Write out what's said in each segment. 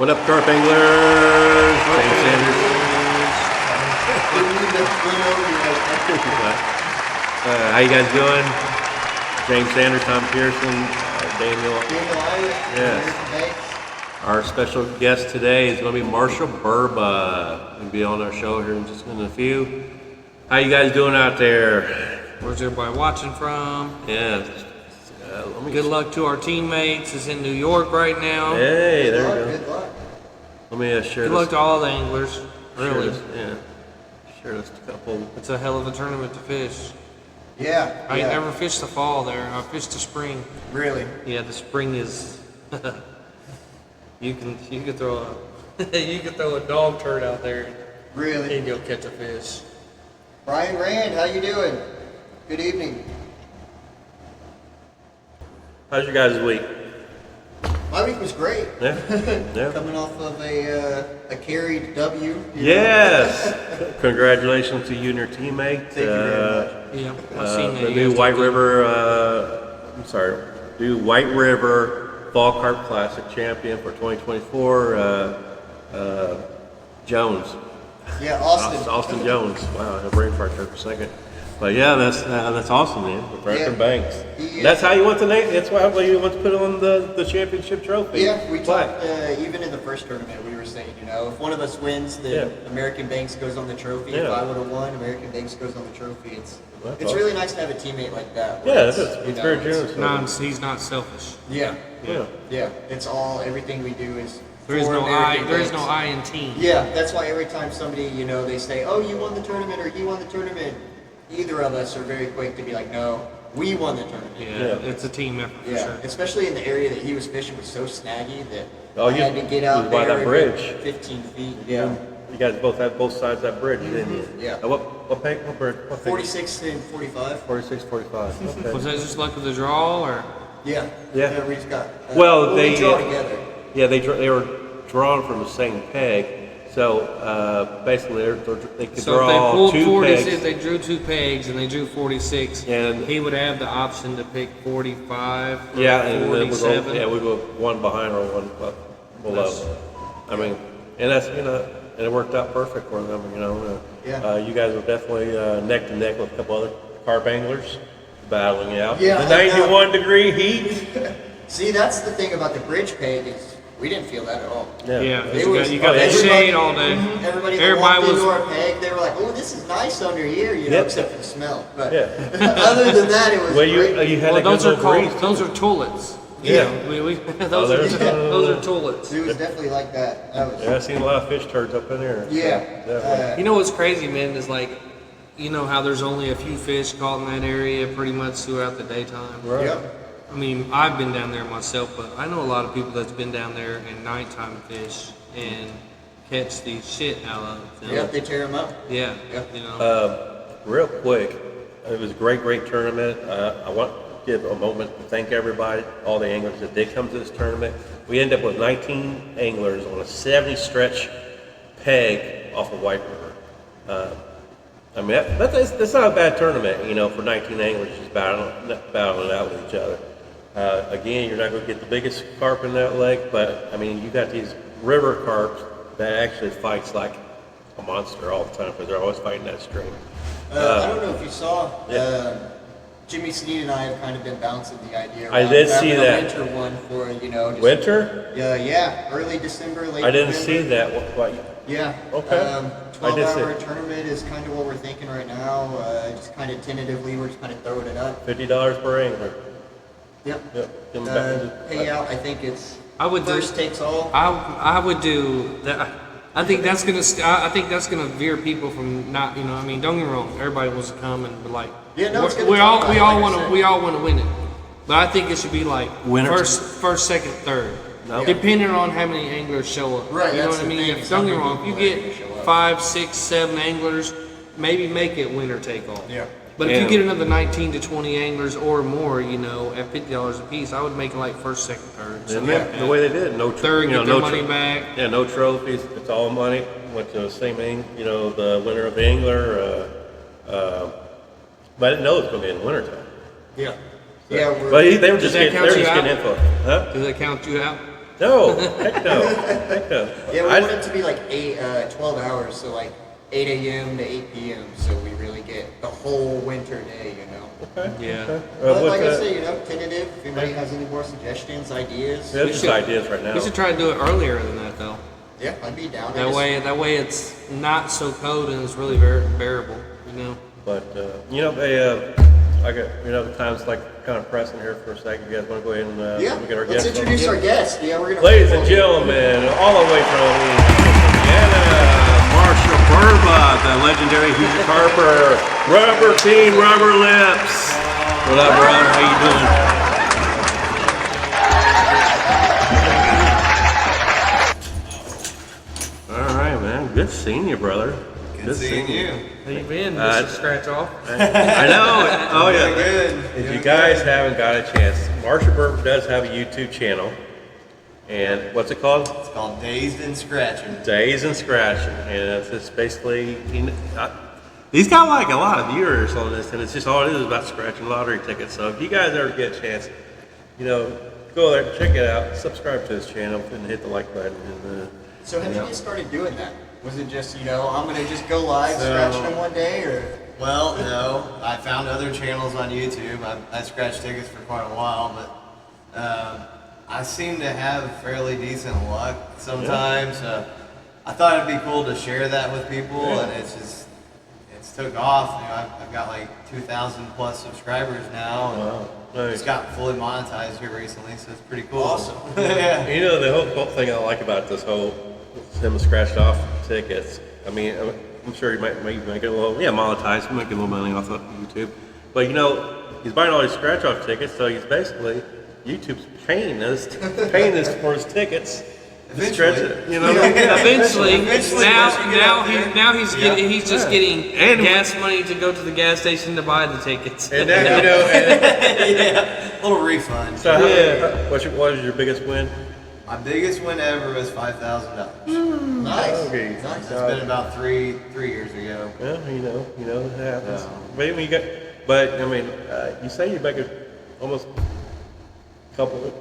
What up, Carp Anglers? James Sanders. How you guys doing? James Sanders, Tom Pearson, Daniel. Yes. Our special guest today is going to be Marshall Burba. He'll be on our show here in just a few. How you guys doing out there? Where's everybody watching from? Yeah. Good luck to our teammates. It's in New York right now. Hey, there we go. Good luck. Let me share Good this. luck to all the anglers. Really. Share this couple. It's a hell of a tournament to fish. Yeah. I ain't never fished the fall there. I fished the spring. Really? Yeah, the spring is. you can throw a dog turd out there. Really? And you'll catch a fish. Brian Rand, how you doing? Good evening. How's your guys' week? My week was great. Yeah. Yeah. Coming off of a carried W. you Yes. Congratulations to you and your teammate. Thank you very much. Yeah, I've seen that. The new White River Fall Carp Classic champion for 2024, Jones. Yeah, Austin. Austin Jones. Wow, I had a brain fart there for a second. But yeah, that's awesome, man. Right from Banx. That's how you want to name. That's why you want to put on the championship trophy. Yeah, we talked even in the first tournament. We were saying, if one of us wins, then American Banx goes on the trophy. Yeah. If I would have won, American Banx goes on the trophy. It's awesome. really nice to have a teammate like that. Yeah, it's very generous. He's not selfish. Yeah. Yeah. It's all. Everything we do is. There is for no American I. There is Banx. no I in team. Yeah, that's why every time somebody, they say, "Oh, you won the tournament," or "You won the tournament," either of us are very quick to be like, "No, we won the tournament." Yeah, it's a team effort for sure. Especially in the area that he was fishing was so snaggy that Oh, I had to get out by there that bridge. 15 feet. Yeah. You guys both had both sides of that bridge, didn't you? Yeah. What peg? What bridge? What peg? 46 and 45. 46, 45. Okay. Was that just luck of the draw, or? Yeah. Yeah. We just got. They we draw together. Yeah, they were drawn from the same peg. So basically, they could So if they draw pulled two 46, pegs. they drew two pegs and they drew 46, And he would have the option to pick 45 or Yeah, and then we 47. go one behind or one below. I mean, and that's and it worked out perfect for them. You guys were definitely neck to neck with a couple other carp anglers battling out. Yeah, The 91-degree heat. See, that's the thing about the bridge peg is we didn't feel that at all. Yeah, It you was- got that everybody- shade all day. Everybody that Everybody walked was. into our peg, they were like, "Oh, this is nice under here," Yep. except for the smell. But Yeah. other than that, it was Well, great. you had Well, a good those are little called. breeze. Those are tullets. Yeah. Those are tullets. It was definitely like that. That was, Yeah, I've seen a lot of fish turds up in there. Yeah. Definitely. You know what's crazy, man, is like, how there's only a few fish caught in that area pretty much throughout the daytime. Right. Yep. I mean, I've been down there myself, but I know a lot of people that's been down there in nighttime fish and catch the shit out of them. Yep, they tear them up. Yeah. Yep. Real quick, it was a great tournament. I want to give a moment to thank everybody, all the anglers that did come to this tournament. We ended up with 19 anglers on a 70 stretch peg off of White River. I mean, that's not a bad tournament, for 19 anglers just battling it out with each other. Again, you're not going to get the biggest carp in that lake, but I mean, you got these river carps that actually fights like a monster all the time because they're always fighting that stream. I don't know if you saw, Jimmy Sneed and I have kind of been bouncing the idea. I did see having that. A winter one for, just, Winter? Yeah, early December, late I didn't November. see that. What? Yeah. Okay. 12-hour tournament is kind of what we're thinking right now. Just kind of tentatively, we're just kind of throwing it up. $50 per angler. Yep. Give 'em back. Payout, I think it's I would do- first takes all. I would do that. I think that's gonna veer people from not. I mean, don't get me wrong. Everybody wants to come and be like, Yeah, no, it's gonna we all talk we about it, all like I want to said. we all want to win it. But I think it should be like Winner. first, second, third, No. depending on how many anglers show up. Right, You know that's what I the mean? thing. If, Some don't get me wrong. If you people get show up. 5, 6, 7 anglers, maybe make it winner take all. Yeah. But if you And- get another 19 to 20 anglers or more, at $50 a piece, I would make it like first, second, third. And something then like the that. way they did, no Third, get their money back. Yeah, no trophies. It's all money. Went to the same thing. The winner of the angler. But I didn't know it was going to be in the wintertime. Yeah. So- Yeah, But they were Does just that getting count you info. Huh? Does that count you out? No, heck no, heck no. Yeah, we I- want it to be like 12 hours, so like 8 a.m. to 8 p.m. So we really get the whole winter day, you know. Okay. Yeah. Okay. But with like I the- say, you know, tentative. If anybody has any more suggestions, ideas, Yeah, just ideas right now. We should try to do it earlier than that though. yeah, I'd be down. That way it's not so cold and it's really bearable. You know. But you know, I got the time's like kind of pressing here for a second. You guys want to go ahead and Yeah, we get our let's guest on? introduce our guest. Yeah, we're gonna. Ladies and gentlemen, all the way from Indiana, Marshall Burba, the legendary Hoosier carper, Rubber Team, Rubber Lips. What up, bro? How you doing? All right, man. Good seeing you, brother. Good seeing you. How you been, Mr. Scratch Off? I know. Oh yeah. Good. If you guys haven't got a chance, Marshall Burba does have a YouTube channel, and what's it called? It's called Dazed and Scratching. Days and Scratching, and it's just basically he's got like a lot of viewers on this, and it's just all it is about scratching lottery tickets. So if you guys ever get a chance, go there, check it out, subscribe to his channel, and hit the like button. And So how did you get started doing that? Was it just I'm gonna just go live scratching them one day, or? Well, no, I found other channels on YouTube. I scratched tickets for quite a while, but I seem to have fairly decent luck sometimes. I thought it'd be cool to share that with people, and it's took off. I've got like 2,000 plus subscribers now, and wow, nice. just got fully monetized here recently, so it's pretty cool. Awesome. Yeah. The whole thing I like about this whole him scratched off tickets. I mean, I'm sure he might make it a little, monetized, make a little money off of YouTube. But he's buying all these scratch off tickets, so he's basically YouTube's paying us for his tickets. Eventually. Stretch it, Eventually, Eventually, now he's just getting And- gas money to go to the gas station to buy the tickets. And then Yeah, a little refund. so Yeah. what was your biggest win? My biggest win ever was $5,000. Nice. Okay. Nice. It's been about three years ago. Well, it happens. But I mean, you say you make almost couple,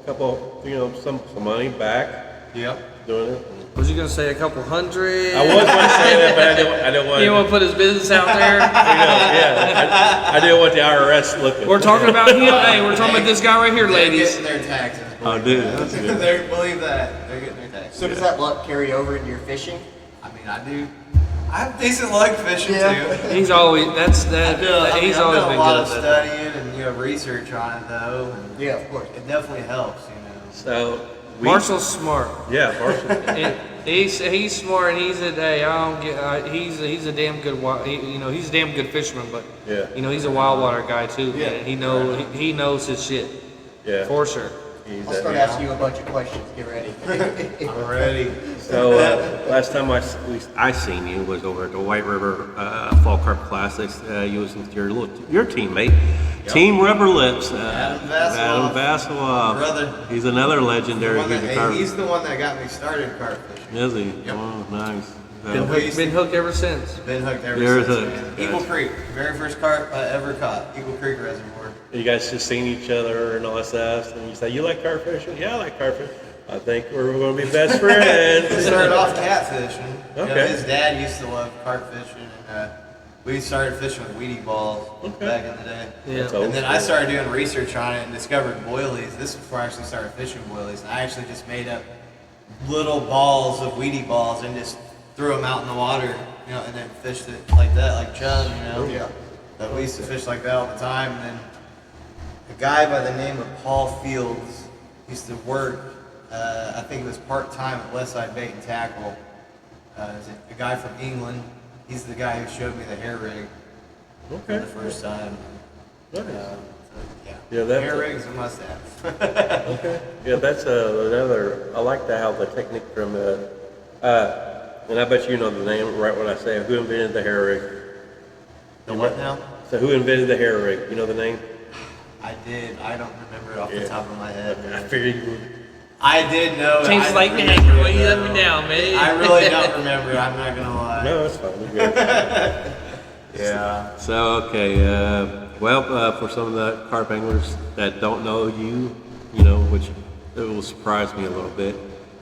some money back Yep. doing it. Was you gonna say a couple hundred? I was going to say that, but I don't want. You want to put his business out there? I didn't want the IRS looking. We're talking about him. Hey, we're talking about this guy right here, They're ladies. getting their taxes. Oh, dude, that's good. They believe that. They're getting their taxes. So does that luck carry over into your fishing? I mean, I do. I have decent luck fishing Yeah. too. He's always he's I've always done been a lot good of at that. studying and research on it though. And Yeah, of course. it definitely helps, So Marshall's smart. Yeah, Marshall. And he's smart, and he's he's a damn good he's a damn good fisherman, but Yeah. he's a wild water guy too. Yeah. And he knows his shit Yeah. for sure. He's I'll start asking you a bunch of questions. Get ready. I'm ready. So last time I seen you was over at the White River Fall Carp Classics. You was with your teammate, Team Rubber Lips, Adam Adam Vasilov. Brother. He's another legendary Hoosier carp. He's the one that got me started carp fishing. Is he? Yep. Oh, nice. Been hooked ever since. Been hooked ever You're since. hooked. Man. Eagle Creek, very first carp I ever caught. Eagle Creek Reservoir. You guys just seen each other and all that stuff, and you say, "You like carp fishing?" Yeah, I like carp fishing. I think we're going to be best We friends. started off catfishing. Okay. His dad used to love carp fishing, and we started fishing with weedy balls back in the day. Yeah. That's old And then I school. started doing research on it and discovered boilies. This is before I actually started fishing boilies. And I actually just made up little balls of weedy balls and just threw them out in the water, and then fished it like that, like chub, Yeah. But we used to fish like that all the time. And then a guy by the name of Paul Fields used to work, I think it was part-time at Westside Bait and Tackle. A guy from England. He's the guy who showed me the hair rig for Okay. the first time. Nice. Yeah, that's hair a- rigs and must-haves. Okay. Yeah, that's another. I like to have the technique from. And I bet you know the name right when I say it. Who invented the hair rig? The what now? So who invented the hair rig? You know the name? I did. I don't remember it off Yeah. the top of my head. I Man. figured you would. I did know. Change I like don't me, remember boy. it, You let though. me down, man. I really don't remember. I'm not gonna lie. No, it's fine. We're good. Yeah. So okay, for some of the carp anglers that don't know you, which will surprise me a little bit.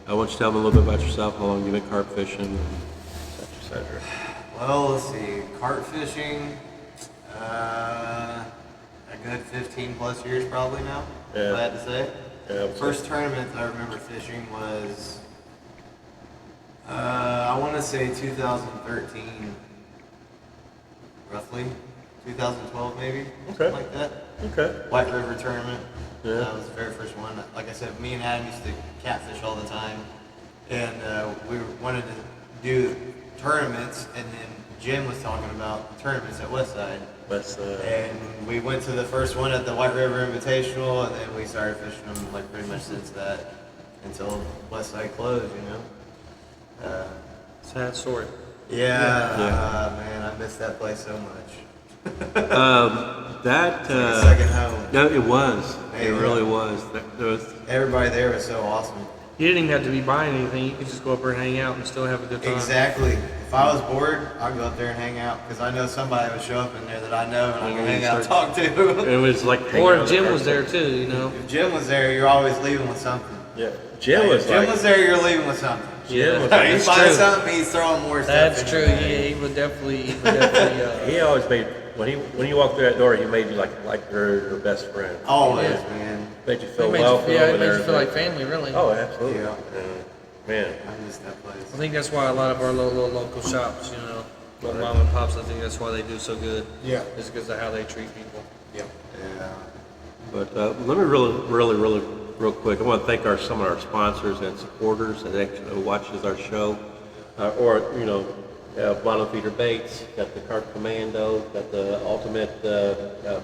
I want you to tell me a little bit about yourself, how long you've been carp fishing, and et cetera. Well, let's see. Carp fishing, a good 15 plus years probably now. Yeah. Glad to say. Yeah, First tournament I remember fishing was, I want to say 2013, roughly. 2012 maybe. Okay. Something like that. Okay. White River tournament. Yeah. That was the very first one. Like I said, me and Adam used to catfish all the time, and we wanted to do tournaments. And then Jim was talking about tournaments at Westside, and we went to the first one at the White River Invitational, and then we started fishing them like pretty much since that until Westside closed. Sad story. Yeah. Man, I miss that place so much. That It's like a second home. no, it was. Hey, It yeah. really was. There was. Everybody there was so awesome. You didn't even have to be buying anything. You could just go up there and hang out and still have a good time. Exactly. If I was bored, I'd go up there and hang out because I know somebody would show up in there that I know and I can hang out and talk to. It was like. hanging Or out if at the Jim carp was there store. too, you know. If Jim was there, you're always leaving with something. Yeah. Jim was If Jim like. was there, you're leaving with something. Jim was If like. you That's find true. something, he's throwing more stuff. That's in true. your bag. Yeah, he would definitely. He always made when you walked through that door, he made you like your best friend. Always, Yeah. man. Made you feel It made welcome. you, yeah, over it made there. you feel like family, really. Oh, absolutely. Yeah. Man. I miss that I place. think that's why a lot of our little local shops, you know, little mom and pops, I think that's why they do so good. Yeah. Is because of how they treat people. Yeah. Yeah. But let me really real quick, I want to thank some of our sponsors and supporters that actually watches our show, Bottom Feeder Baits, got the Carp Commando, got the Ultimate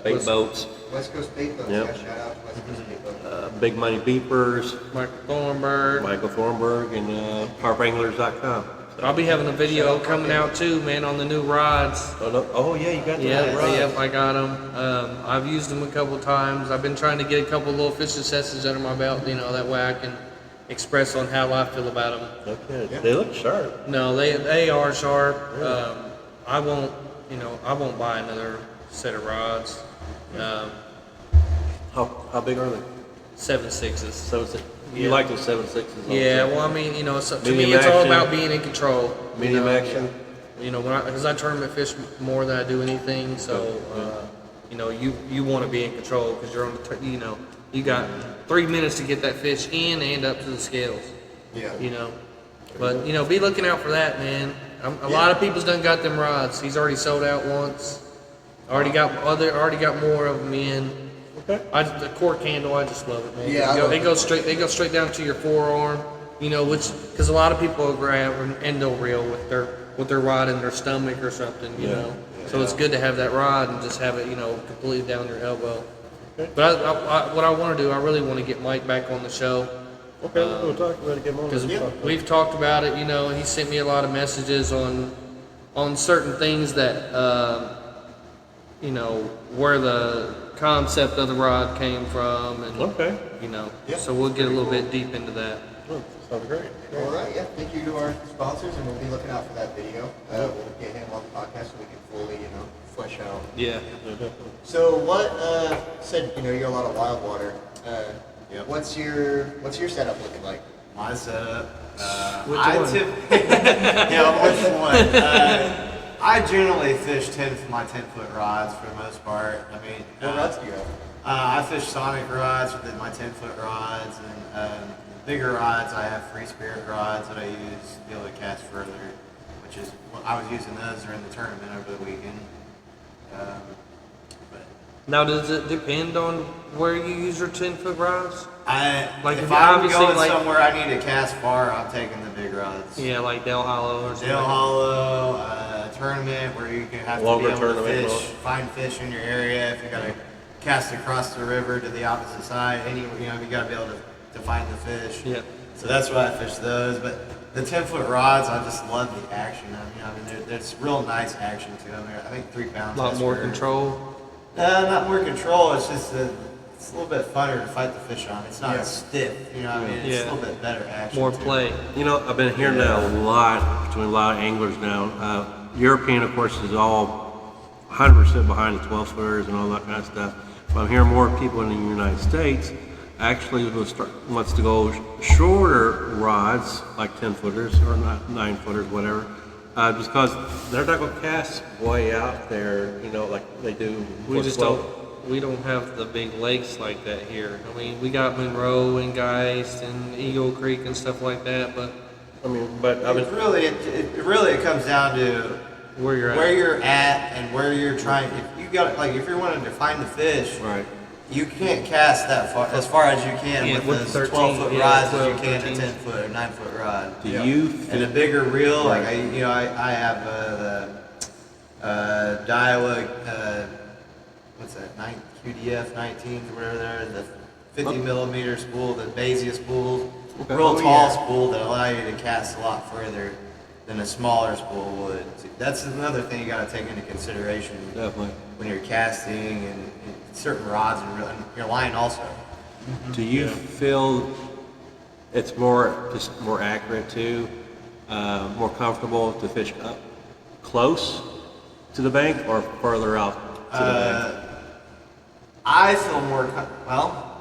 Bait Boats, West Coast Bait Boats. Yep. Yeah, shout out to West Coast Bait Boats. Big Money Beepers, Michael Thornburg. Michael Thornburg, and carpanglers.com. I'll be having a video coming out too, man, on the new rods. Oh yeah, you got the Yeah, right. yep, I got them. I've used them a couple times. I've been trying to get a couple little fishing sessions under my belt, you know, that way I can express on how I feel about them. Okay, they look sharp. No, they are sharp. I won't buy another set of rods. How big are they? 7.6s. So you Yeah. like the 7.6s? Yeah, well, I mean, you know, so to me, Medium it's all action. about being in control. Medium you know? action. You know, because I tournament fish more than I do anything, so you know, you want to be in control because you're on the, you know, you got 3 minutes to get that fish in and up to the scales. Yeah. You know, but you know, be looking out for that, man. A lot of people's done got them rods. He's already sold out once. Already got more of them in. Okay. The cork handle, I just love it, man. Yeah, I love They it. go straight down to your forearm. You know, which because a lot of people will grab and they'll reel with their rod in their stomach or something. You Yeah. know, so it's good to have that rod and just have it, you know, completely down your elbow. Okay. But what I want to do, I really want to get Mike back on the show. Okay, we'll talk about it. Get more. Because we've talked about it, you know, and he sent me a lot of messages on certain things that, you know, where the concept of the rod came from, and Okay. you know, Yeah. so we'll get a little bit deep into that. Oh, sounds great. All right, yeah. Thank you to our sponsors, and we'll be looking out for that video. We'll get him on the podcast so we can fully, you know, flesh out. Yeah. So what? Said you know you're a lot of wild water. Yep. What's your setup looking like? My setup. Which I one? yeah, which one? I generally fish my 10-foot rods for the most part. I mean, What rods do you have? I fish Sonic rods with my 10-foot rods, and bigger rods. I have Free Spirit rods that I use to be able to cast further, which is I was using those during the tournament over the weekend. But Now, does it depend on where you use your 10-foot rods? Like, if if I'm obviously, going like- somewhere I need to cast far, I'm taking the big rods. Yeah, like Del Hollow or something. Dale Hollow, tournament where you can have Longer to be able to tournament, fish, find fish in your area. If you got to cast across the river to the opposite side, you got to be able to find the fish. Yeah. So that's why I fish those. But the 10-foot rods, I just love the action. I mean, there's real nice action to them. I think 3 pounds. A lot that's more where- control. Not more control. It's just it's a little bit funner to fight the fish on. It's not Yeah. as stiff. You know what I mean? It's Yeah. a little bit better action. More to it. play. You know, I've been hearing that a lot between a lot of anglers now. European, of course, is all 100% behind the 12 footers and all that kind of stuff. But I'm hearing more people in the United States actually wants to go shorter rods, like 10 footers or 9 footers, whatever, just because they're not going to cast way out there, you know, like they do. We for just 12. we don't have the big lakes like that here. I mean, we got Monroe and Geist and Eagle Creek and stuff like that, but I mean, but I It mean, really, it really comes down to where you're at. where you're at and where you're trying. If you got like, if you're wanting to find the fish, right. you can't cast that far as you can Yeah, with with those 13, 12-foot yeah, rods as 12, you can 13. a 10-foot or 9-foot rod. Do you And a feel, bigger reel, like I have the Daiwa, what's that, QDF 19s or whatever they're, the 50 millimeter spool, the Bezier spool, Okay. real Oh, tall yeah. spool that allow you to cast a lot further than a smaller spool would. That's another thing you got to take into consideration definitely. when you're casting and certain rods and your line also. Do you feel it's just more accurate too, more comfortable to fish up close to the bank or further out to the bank? I feel more well.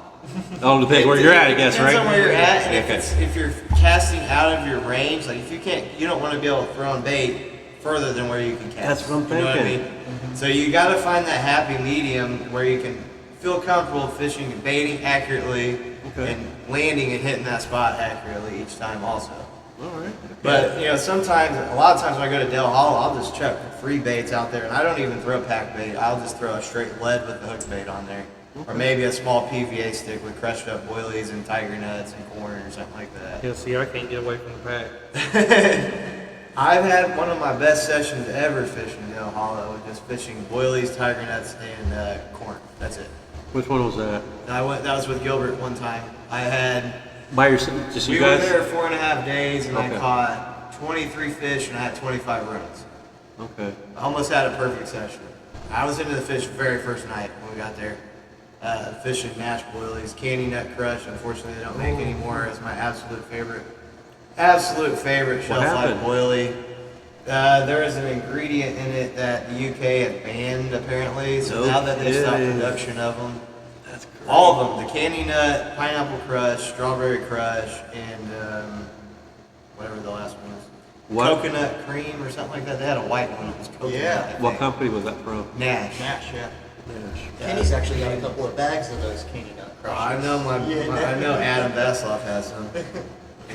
Oh, depends where you're at, I guess, right? Depends on where you're at, and Okay. if you're casting out of your range, like if you don't want to be able to throw on bait further than where you can cast. That's what I'm You know what I thinking. mean? So you got to find that happy medium where you can feel comfortable fishing and baiting accurately Okay. and landing and hitting that spot accurately each time also. All right. But you know, a lot of times when I go to Del Hollow, I'll just chuck free baits out there, and I don't even throw pack bait. I'll just throw a straight lead with the hook bait on there, or maybe a small PVA stick with crushed up boilies and tiger nuts and corn or something like that. Yeah, see, I can't get away from the pack. I've had one of my best sessions ever fishing Del Hollow, just fishing boilies, tiger nuts, and corn. That's it. Which one was that? That was with Gilbert one time. I had. By yourself, just you We were guys? there 4.5 days, and Okay. I caught 23 fish, and I had 25 runs. Okay. I almost had a perfect session. I was into the fish the very first night when we got there. Fishing mash boilies, candy nut crush. Unfortunately, they don't make anymore. It's my absolute favorite. Absolute favorite shelf life happened? boilie. There is an ingredient in it that the UK had banned apparently. So No now that they stopped kidding. production of them, That's great. all of them, the candy nut, pineapple crush, strawberry crush, and whatever the last one is. What? Coconut cream or something like that. They had a white one. It was coconut. Yeah. I What think. company was that from? Nash. Nash, yeah. Yeah. Kenny's actually got a couple of bags of those candy nut crushes. I know I know Adam Basloff has some.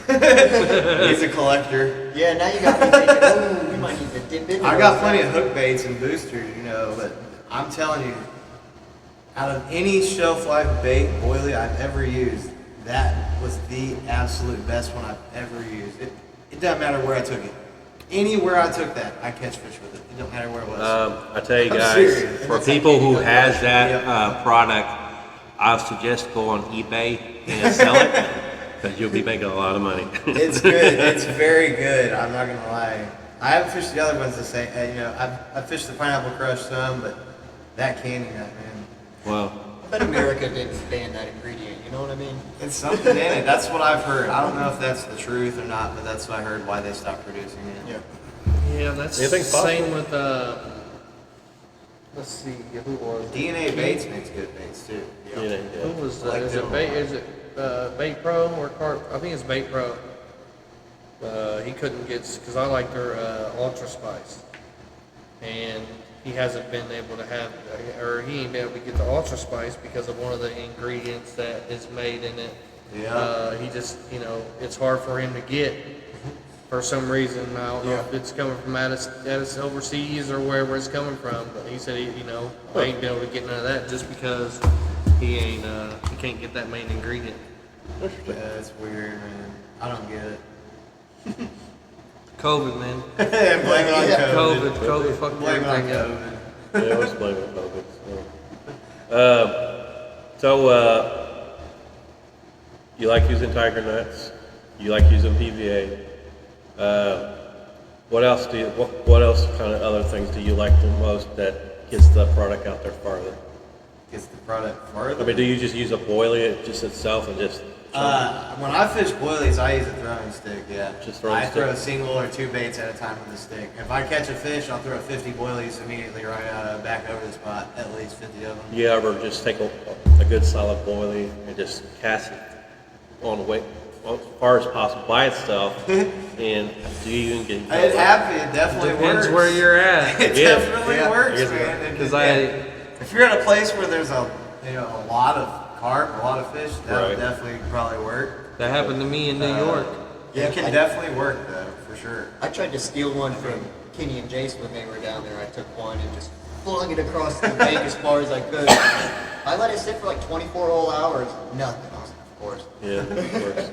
Yeah, He's a collector. now you got me thinking, oh, we might need to dip into I got those plenty of bags. hook baits and boosters, you know, but I'm telling you, out of any shelf life bait boilie I've ever used, that was the absolute best one I've ever used. It doesn't matter where I took it. Anywhere I took that, I catch fish with it. It don't matter where it was. I tell you I'm guys, serious. for It's like people who candy nut has crush. that Yep. product, I suggest go on eBay and sell it because you'll be making a lot of money. It's good. It's very good. I'm not gonna lie. I haven't fished the other ones the same. You know, I've fished the pineapple crush some, but that candy nut, man, Well, I bet America didn't ban that ingredient, you know what I mean? it's something in it. That's what I've heard. I don't know if that's the truth or not, but that's what I heard why they stopped producing it. Yeah. Yeah, that's the Anything's same possible. with, let's see, who was it? DNA Baits makes good baits too. Who was Like is them it a Bait, lot. is it Bait Pro or Carp? I think it's Bait Pro. He couldn't get, because I like their Ultra Spice. And he hasn't been able to have, or he ain't been able to get the Ultra Spice because of one of the ingredients that is made in it. Yeah. He just, it's hard for him to get for some reason. I don't know if it's coming from out of overseas or wherever it's coming from. But he said, I ain't been able to get none of that just because he can't get that main ingredient. Yeah, it's weird, man. I don't get it. COVID, man. Blame it on Yeah. COVID. COVID fucked Blame it on everything up. COVID. yeah, let's blame it on COVID. So, you like using tiger nuts? You like using PVA? What else what else kind of other things do you like the most that gets the product out there farther? gets the product further. I mean, do you just use a boilie just itself and just? When I fish boilies, I use a throwing stick. Yeah, Just throwing I stick. throw a single or 2 baits at a time with a stick. If I catch a fish, I'll throw 50 boilies immediately right out back over the spot. At least 50 of them. You ever just take a good solid boilie and just cast it on the way as far as possible by itself? And do you even get? It definitely Depends works. where you're at. It Yeah. definitely Yeah. works, It man. Because If you're in a place where there's a lot of carp, a lot of fish, that Right. would definitely probably work. that happened to me in New York. Yeah, It can definitely work though, for sure. I tried to steal one from Kenny and Jace when they were down there. I took one and just flung it across the bank as far as I could. I let it sit for like 24 whole hours. Nothing. Of course. Yeah, of course.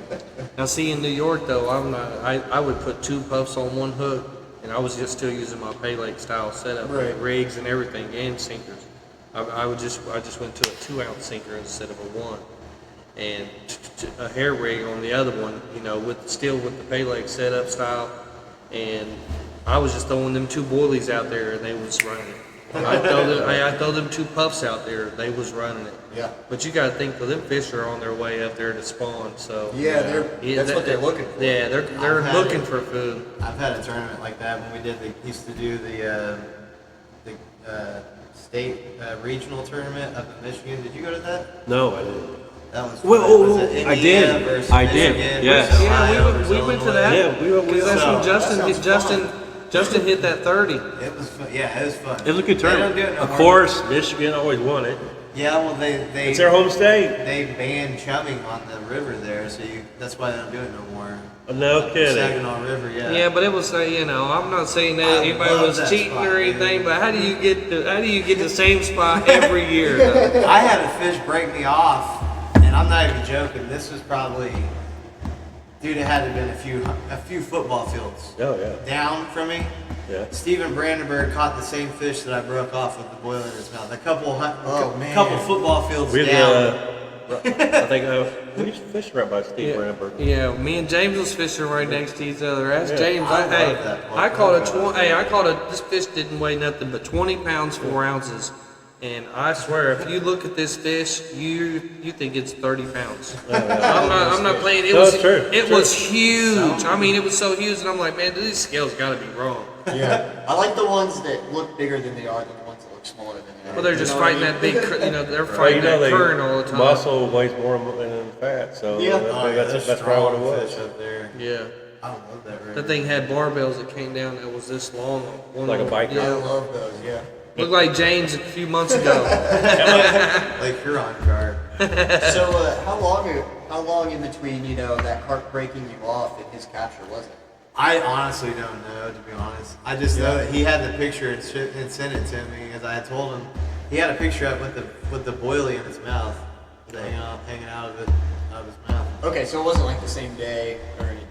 Now, see, in New York though, I would put 2 puffs on one hook, and I was just still using my pay lake style setup, Right. with rigs and everything, and sinkers. I just went to a 2-ounce sinker instead of a 1, and a hair rig on the other one, with the pay lake setup style, and I was just throwing them 2 boilies out there, and they was running it. I throw them 2 puffs out there, they was running it. Yeah. But you got to think, them fish are on their way up there to spawn, so Yeah, that's what they're looking for. yeah, they're I've had looking it. for food. I've had a tournament like that when we used to do the state regional tournament up in Michigan. Did you go to that? No, I didn't. That was Well, fun. Was it I Indiana did. versus I did. Michigan Yes. versus Yeah, Ohio versus we went to Illinois? that. Yeah, we Because that's when that sounds Justin hit that 30. It was fun. Yeah, it was fun. It was a good They don't tournament. do it no Of more. course, Michigan always won it. Yeah, well, they It's their home state. They banned chumming on the river there, so that's why they don't do it no more. No kidding. Saginaw River, yeah. Yeah, but it was I'm not saying that I anybody love was that cheating spot, or anything, dude. but how do you get the same spot every year? though? I had a fish break me off, and I'm not even joking. This was probably, dude, it had to have been a few football fields Oh yeah. down from me. Yeah. Steven Brandenburg caught the same fish that I broke off with the boil in his mouth. A couple man. football fields We down. I think we used to fish right by Steve Ramberg. Yeah, me and James was fishing right next to each other. Ask Yeah. James. I love that I part. caught this fish didn't weigh nothing but 20 pounds 4 ounces, and I swear if you look at this fish, you think it's 30 pounds. I'm not playing. It No, was it's true. it It's was huge. I mean, it was so huge, and I'm like, man, these scales got to be wrong. Yeah. I like the ones that look bigger than they are than the ones that look smaller than they are. Well, they're just You know what I fighting mean? that big, they're Well, fighting that current all the time. Muscle weighs more than fat, so Yeah. that's probably what it was. Fish up there. Yeah. I love that river. That thing had barbells that came down that was this long. Like a bike? I Yeah. love those, yeah. Looked like James a few months ago. Like Huron carp. So, how long in between, that carp breaking you off and his capture was it? I honestly don't know, to be honest. I just know that he had the picture and sent it to me, as I had told him. He had a picture up with the boilie in his mouth, hanging out of his mouth. Okay, so it wasn't like the same day or anything.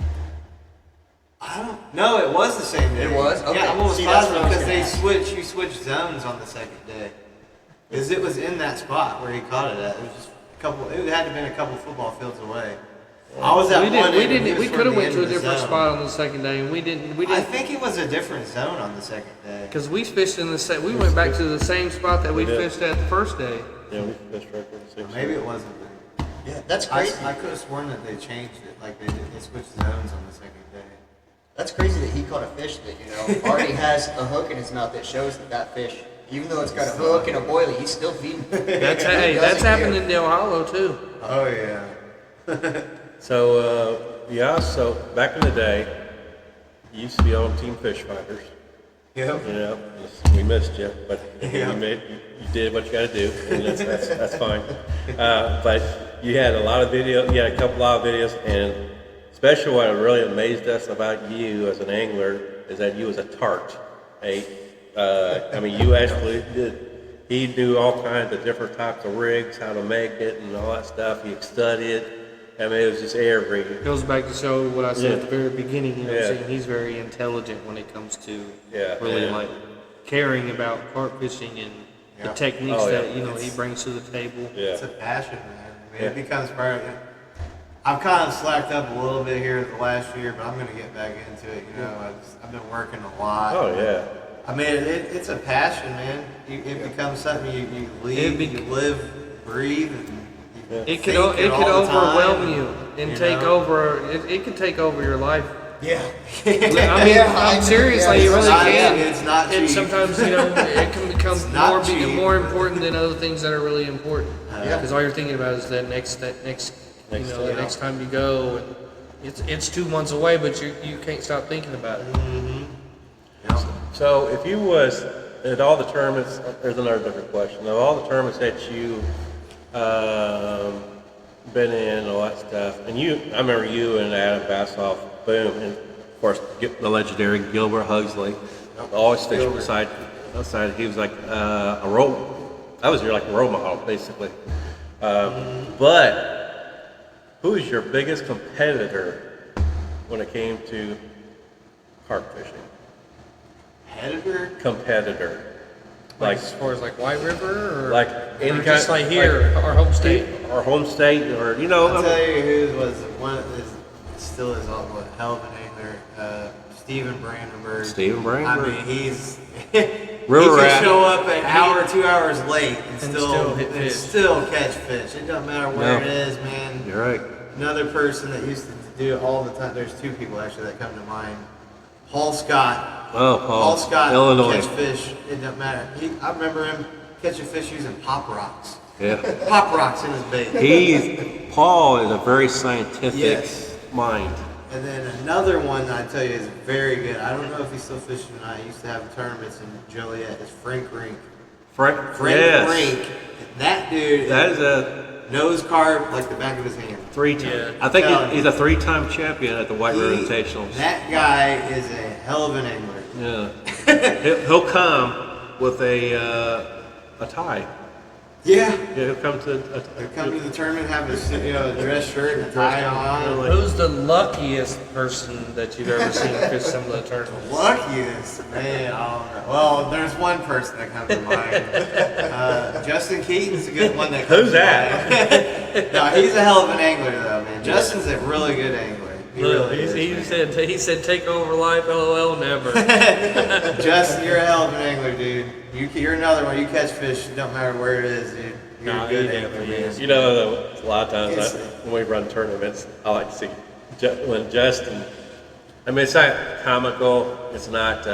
I don't. No, it was the same day. It was? Okay. Yeah, I'm almost See, that's positive what I was because gonna ask. you switched zones on the second day. Because it was in that spot where he caught it at. It was just a couple. It had to have been a couple football fields away. I was at one end and he was We toward could have the went end to a of the different zone. spot on the second day, and we didn't. I think it was a different zone on the second day. Because we fished in the same. We went back to the same spot that we We did. fished at the first day. Yeah, we fished right there. the same Maybe spot. it wasn't. Yeah, that's I, crazy. I could have sworn that they changed it. Like they switched zones on the second day. That's crazy that he caught a fish that, already has a hook in his mouth that shows that fish, even though it's got a hook and a boilie, he's still feeding. That's He hey, doesn't that's care. happened in Del Hollow too. Oh yeah. So so back in the day, you used to be on Team Fish Fighters. Yep. We missed you, but Yeah. you did what you got to do, and that's fine. But you had a lot of videos. You had a lot of videos, and especially what really amazed us about you as an angler is that you was a tart. You actually did. He knew all kinds of different types of rigs, how to make it, and all that stuff. He studied. It was just every. Goes back to show what I said at the very beginning. You know, what I'm Yeah. saying? He's very intelligent when it comes to Yeah, really yeah. like caring about carp fishing and the Yeah. techniques Oh, yeah. that he brings to the table. Yeah. It's a passion, man. I mean, Yeah. it becomes part of it. I've kind of slacked up a little bit here the last year, but I'm going to get back into it. I've been working a lot. Oh yeah. I mean, it's a passion, man. It becomes something you live, breathe, and It could overwhelm you and take know? over. It could take over your life. Yeah. I mean, Yeah, I'm I- seriously, yeah, you really not- can. it's not And cheap. sometimes it can become not more cheap. more important than other things that are really important. Yeah. Because all you're thinking about is that next the next time you go. And it's 2 months away, but you can't stop thinking about it. Yeah. So if you was at all the tournaments, there's another different question. Of all the tournaments that you been in and all that stuff, and I remember you and Adam Bassoff, boom, and of course the legendary Gilbert Huxley, always fishing outside. He was like a role. I was your like role model basically. But who is your biggest competitor when it came to carp fishing? Competitor. Like as far as like White River, or Like any or just kind, like here, our home state. our home state, or I'll tell you who was one is still is a hell of an angler. Steven Brandenburg. Steven Brandenburg. I mean, he's River he rat. can show up an hour, 2 hours late and still hit fish. still catch fish. It doesn't matter where No. it is, man. You're right. Another person that used to do it all the time. There's two people actually that come to mind. Paul Scott. Oh, Paul, Scott Illinois. catch fish. It doesn't matter. I remember him catching fish using pop rocks. Yeah. Pop rocks in his bait. Paul is a very scientific Yes. mind. And then another one that I tell you is very good. I don't know if he's still fishing tonight. He used to have tournaments in Joliet. It's Frank Rink. Frank yes. Rink. That dude That is a knows carp like the back of his hand. 3-time. Yeah. I think Telling he's a 3-time champion at the White River Invitationals. That guy is a hell of an angler. Yeah. He'll come with a tie. Yeah. Yeah, he'll come to He'll come to the tournament, have his a dress shirt and a tie on. Who's the luckiest person that you've ever seen fish some of the tournaments? Luckiest, man. I don't know. Well, there's one person that comes to mind. Justin Keaton's a good one that comes Who's to that? mind. No, he's a hell of an angler, though, man. Justin's a really good angler. He Look, really is, man. he said take over life, LOL, never. Justin, you're a hell of an angler, dude. You're another one. You catch fish, it don't matter where it is, dude. You're Nah, a good he angler, definitely man. is. You know, a lot of times It's- when we run tournaments, I like to see when Justin. I mean, it's not comical. It's not.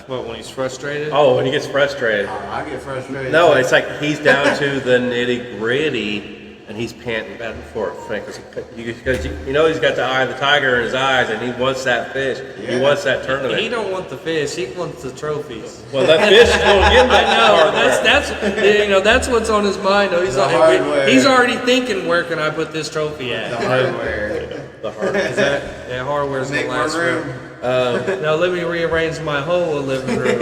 What, when he's frustrated? Oh, when he gets frustrated. I get frustrated. No, it's like he's down to the nitty gritty, and he's panting back and forth, Frank. Because you know he's got the eye of the tiger in his eyes, and he wants that fish. He Yeah. wants that tournament. He don't want the fish. He wants the trophies. Well, that fish is going to get that. I know. hardware. That's what's on his mind. Though The hardware. he's already thinking, where can I put this trophy The at? hardware. The hardware. Yeah, hardware's the Make more last room. room. Now let me rearrange my whole living room.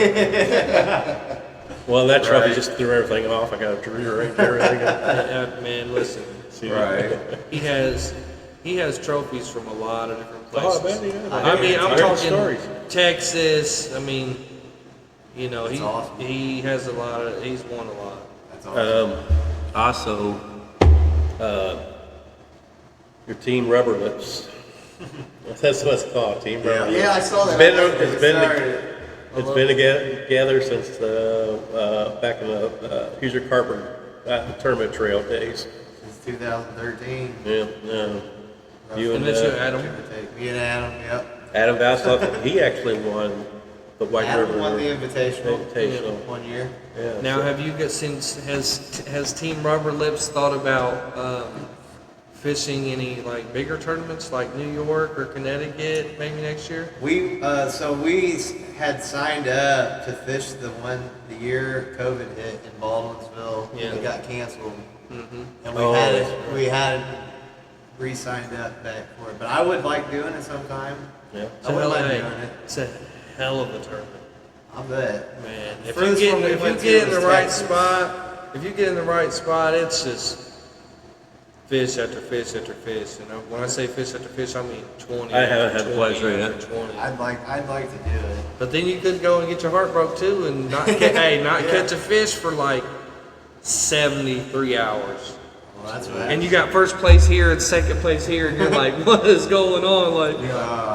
Well, that trophy Right. just threw everything off. I got to rearrange everything. Man, listen. Right. He has trophies from a lot of different Oh, I places. bet he is. I mean, I'm I heard talking stories. Texas. I mean, you know, That's awesome. he has a lot of. He's won a lot. That's awesome. Also, your Team Rubber Lips. That's what it's called, Team Rubber Lips. Yeah, I saw that. It's been together since back in the Hoosier Carper tournament trail days. Since 2013. Yeah. You And and that's you, Adam. Me and Adam, yep. Adam Vasloff, he actually won the White Adam River won the Invitational. Invitational. 1 year. Yeah, Now, so- have you got has Team Rubber Lips thought about fishing any like bigger tournaments like New York or Connecticut maybe next year? We had signed up to fish the year COVID hit in Baldwinsville. Yeah. It got canceled, Mm-hmm. and Oh. we had re-signed up back for it. But I would like doing it sometime. yeah. I wouldn't mind doing it. It's a hell of a tournament, I bet. man. If Furthest you one we get went to in the was right Texas. spot, it's just fish after fish after fish. And when I say fish after fish, I mean 20. I haven't after had the 20 pleasure yet. after 20. I'd like to do it. But then you could go and get your heart broke too, and not catch a fish for like 73 hours. Well, that's what And you got first place here and second place here, and you're like, what is going on? Like,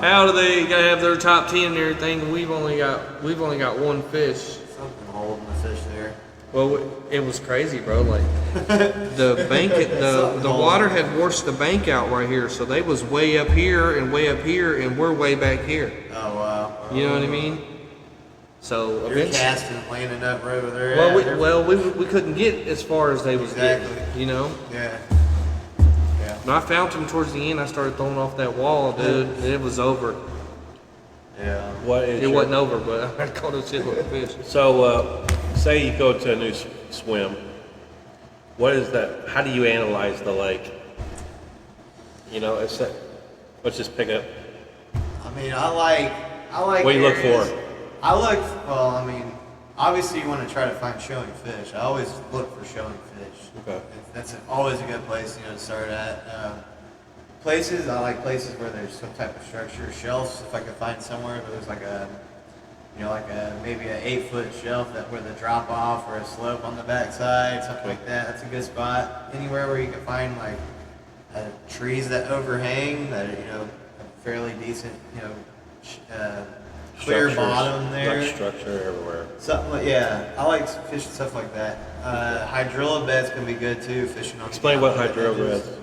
how do they gotta have their top 10 and everything? And we've only got one fish. something holding the fish there. Well, it was crazy, bro. Like the bank, the water had washed the bank out right here, so they was way up here, and we're way back here. Oh wow. You know what I mean? So You're eventually, casting, landing up right over there. we couldn't get as far as they was Exactly. getting. You know. Yeah. Yeah. When I found them towards the end, I started throwing off that wall, dude. And it was over. Yeah. What is It your- wasn't over, but I caught a shitload of fish. So, say you go to a new swim. What is that? How do you analyze the lake? You know, let's just pick up. I mean, I like. What do you look areas- for? I mean, obviously you want to try to find showing fish. I always look for showing fish. Okay. That's always a good place, to start at. I like places where there's some type of structure, shelves. If I could find somewhere where there's maybe an 8-foot shelf with a drop off or a slope on the backside, something like that. That's a good spot. Anywhere where you can find trees that overhang that are, a fairly decent, clear Structures, bottom there. like structure everywhere. Something like, yeah, I like fishing stuff like that. Hydrilla beds can be good too, fishing on. Explain what the hydrilla edges. beds.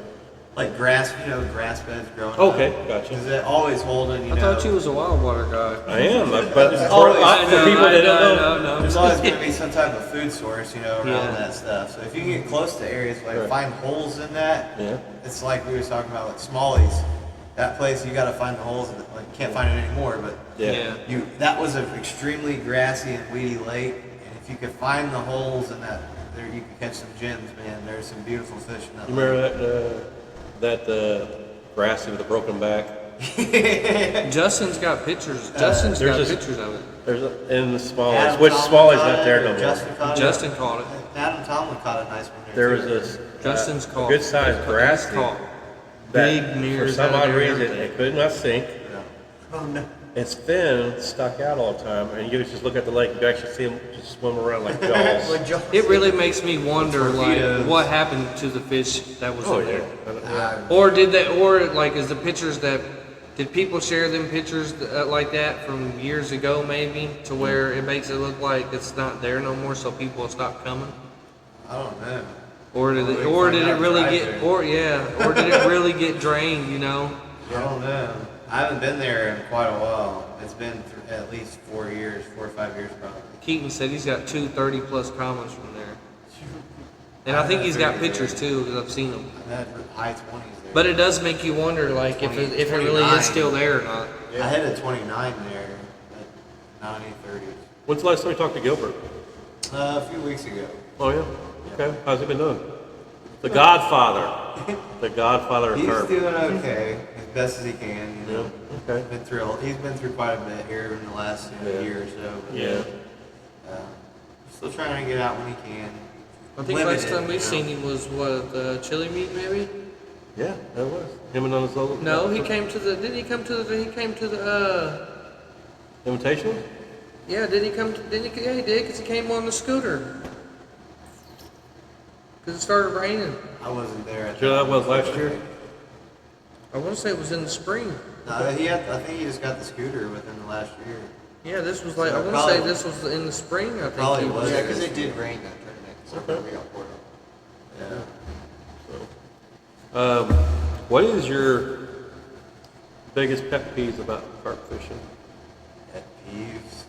Like grass beds growing. Okay, up. gotcha. Because it always holding, I thought you was a wild water guy. I am, but for always- people that don't know, no. There's always going to be some type of food source, around Yeah. that stuff. So if you can get close to areas Right. find holes in that, Yeah. it's like we were talking about with Smalley's. That place, you got to find the holes in it. Like, you can't find it anymore, but yeah. that was an extremely grassy and weedy lake, and if you could find the holes in that, there you could catch some gems, man. There's some beautiful fish in that. You remember that grassy with a broken back? Justin's got pictures. Justin's got there's this- pictures of it. There's in the Smalley's, Adam which Tomlin Smalley's caught not it, there or no more. Justin caught it. Justin caught it. Adam Tomlin caught a nice one There there. was this Justin's caught good sized grassy caught that big nears for some out odd there. reason it could not sink. Oh no. Its fin stuck out all the time, and you could just look at the lake. You could actually see them just swim around like jaws. Like Jaws. It really makes me wonder, Torpedoes. like, what happened to the fish that was Oh in yeah. there. Or did they, or like, is the pictures did people share them pictures like that from years ago, maybe, to where it makes it look like it's not there no more, so people will stop coming? I don't know. Or did Well, it, we or find did it out really right get, there. or did it really get drained? You know? I don't know. I haven't been there in quite a while. It's been at least 4 or 5 years probably. Keaton said he's got 230+ comments from there, and I think he's got pictures too because I've seen them. I've had high 20s there. But it does make you wonder, like, if it really 29. is still there or not. I had a 29 there at 90-30s. When's the last time you talked to Gilbert? A few weeks ago. Oh yeah. Okay. How's he been doing? The Godfather. The Godfather of He's Carp. doing okay, as best as he can. Yeah. Okay. He's been through quite a bit here in the last year or so. But, Yeah. still trying to get out when he can. I think last time we seen him was what, the chili meat maybe? Yeah, that was him and on his little. No, he came to the. Didn't he come to the? He came to the. Invitational. Yeah, did he come? Didn't he? Yeah, he did because he came on the scooter. Because it started raining. I wasn't there. At Sure that was last year? I want to say it was in the spring. No, I think he just got the scooter within the last year. Yeah, this was like So I want to say probably- this was in the spring. I think Probably he was. Yeah, because it did rain that tournament. So we got poured up. Yeah. What is your biggest pet peeves about carp fishing? Pet peeves.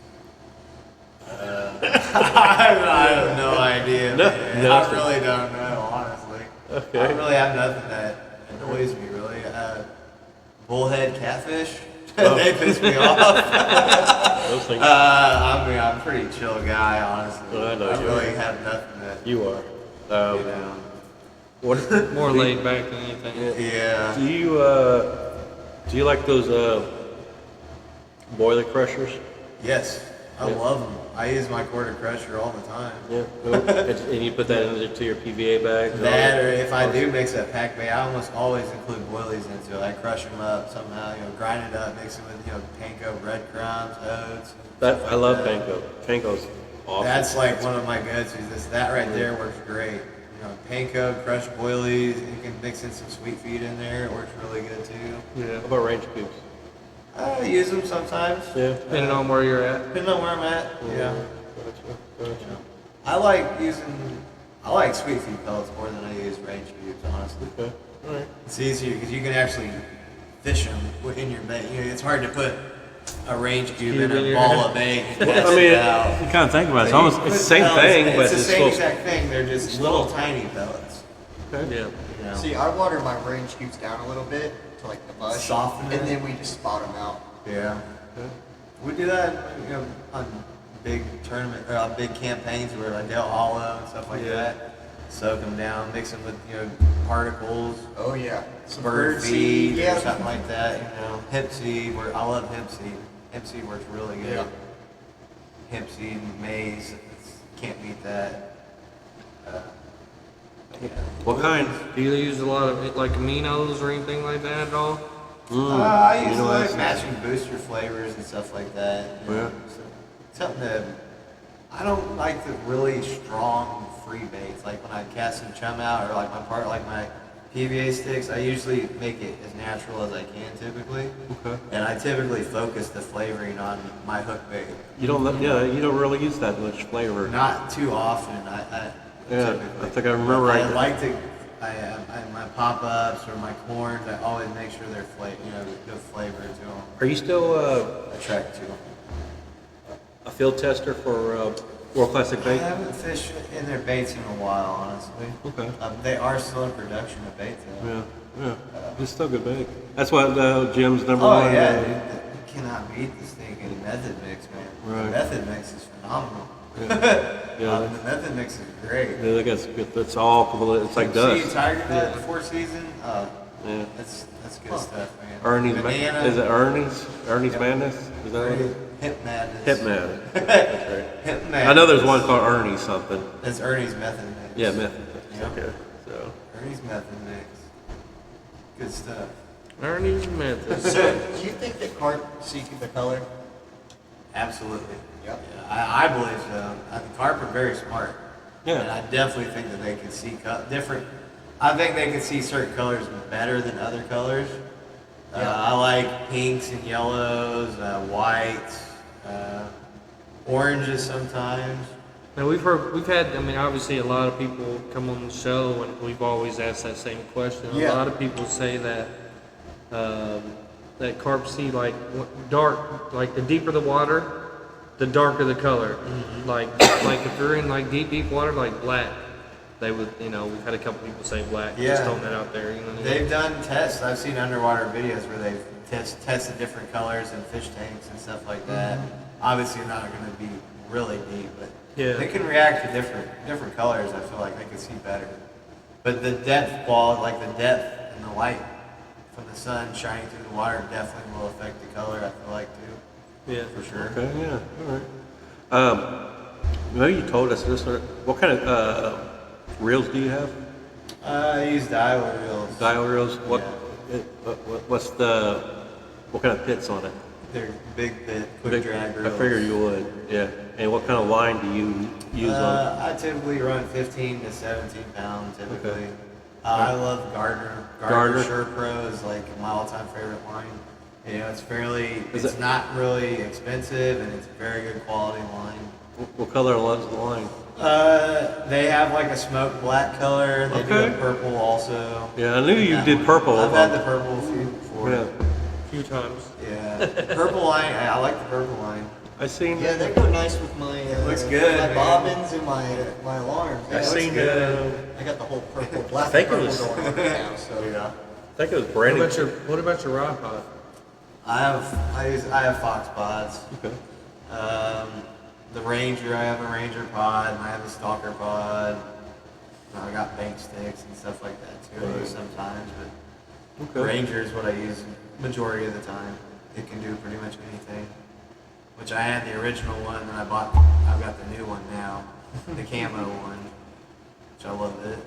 I have no idea. No- man. nothing. I really don't know, honestly. Okay. I really have nothing that annoys me, really. Bullhead catfish, they piss me off. Those things. I'm a pretty chill guy, honestly. Well, I know I you really are. have nothing that, You are. you know. What? more laid back than anything. Yeah. Do you like those boiler crushers? Yes, I Yeah. love them. I use my quarter crusher all the time. Yeah. And you put that into your PVA bag. That, or if I do mix that pack bait, I almost always include boilies into it. I crush them up somehow, grind it up, mix it with, panko, breadcrumbs, oats. That I love that. panko. Panko's awesome. That's like one of my go-tos. That right there works great. panko, crushed boilies. You can mix in some sweet feed in there. It works really good too. Yeah. How about range cubes? I use them sometimes. Yeah. Depending on where you're at. Depending on where I'm at. Yeah. Gotcha. I like sweet feed pellets more than I use range cubes, honestly. Okay. All right. It's easier because you can actually fish them in your bait. It's hard to put a range cube in a ball of bait and cast I mean, it out. You kind of think about it. It's So you almost put it's the same pellets thing, in. but it's the it's same supposed- exact thing. They're just little tiny pellets. Okay. Yeah. You know? See, I water my range cubes down a little bit to like the mush, Soften it. and then we just spot them out. Yeah. We do that, on big tournament or on big campaigns where like Dale Hollow and stuff like that. Soak them down, mix them with particles, Oh yeah, some bird feed yeah. or something like that. Hemp seed. I love hemp seed. Hemp seed works really good. Yeah. Hemp seed, maize. Can't beat that. Yeah. What kind? Do you use a lot of like aminos or anything like that at all? I use Amino like acids. matching booster flavors and stuff like that. Yeah. So, something that I don't like the really strong free baits. Like when I cast some chum out or like my PVA sticks, I usually make it as natural as I can typically. Okay. And I typically focus the flavoring on my hook bait. You don't really use that much flavor. Not too often. I Yeah, typically. I think I remember I right. like to. My pop-ups or my corns, I always make sure they're good flavor to them. Are you still Attract to them. a field tester for World Classic I Bait? haven't fished in their baits in a while, honestly. Okay. They are still in production of bait though. Yeah. It's still good bait. That's what Jim's number Oh one. yeah, dude, you cannot beat this stinking method mix, man. Right. The method mix is phenomenal. Yeah. The method mix is great. Yeah, look, it's all. It's like See dust. Tiger Nut before season. Yeah. That's good stuff, man. Ernie's Banana. is it Ernie's? Ernie's Yep. Madness? Is that what it is? Hip Madness. Hip Madness. That's right. Hip Madness. I know there's one called Ernie something. It's Ernie's method mix. Yeah, method. Yeah. Okay. So Ernie's method mix. Good stuff. Ernie's method. So, do you think that carp see the color? Absolutely. Yep. Yeah, I believe so. I think carp are very smart. Yeah. And I definitely think that they can see different. I think they can see certain colors better than other colors. Yeah. I like pinks and yellows, whites, oranges sometimes. Now we've had, I mean, obviously a lot of people come on the show and we've always asked that same question. Yeah. A lot of people say that that carp see like dark, like the deeper the water, the darker the color. Mm-hmm. Like if you're in like deep water, like black, they would, we've had a couple people say black. Yeah. Just throwing that out there, what I mean? They've done tests. I've seen underwater videos where they've tested different colors in fish tanks and stuff like that. Obviously, they're not going to be really deep, but Yeah. they can react to different colors. I feel like they can see better. But the depth quality, like the depth and the light from the sun shining through the water, definitely will affect the color. I feel like too, Yeah. for sure. okay, yeah, all right. Maybe you told us this. What kind of reels do you have? I use dial reels. Dial reels. What kind of pits on it? They're big pit, quick Big- drag I reels. figured you would. Yeah. And what kind of line do you use on? I typically run 15 to 17 pounds typically. Okay. I love Gardner. Gardner? Sure Pro is like my all-time favorite line. It's Is it's it- not really expensive and it's a very good quality line. What color was the line? They have like a smoke black color. They do Okay. a purple also. Yeah, I knew you That did one. purple. I've had the purple a few before. Yeah. A few times. Yeah. Purple line. I like the purple line. I seen. Yeah, they go nice with my looks good, my man. bobbins and my alarms. I Yeah, seen. I got the whole purple, black, I think and it purple was- going on right now. So Yeah. I think it was What Brandon. about your rod pod? I have Fox pods. Okay. The Ranger, I have a Ranger pod, and I have a Stalker pod. I got bank sticks and stuff like that too. I use sometimes, but Okay. Ranger is what I use majority of the time. It can do pretty much anything. Which I had the original one, and I've got the new one now, the camo one, which I love it.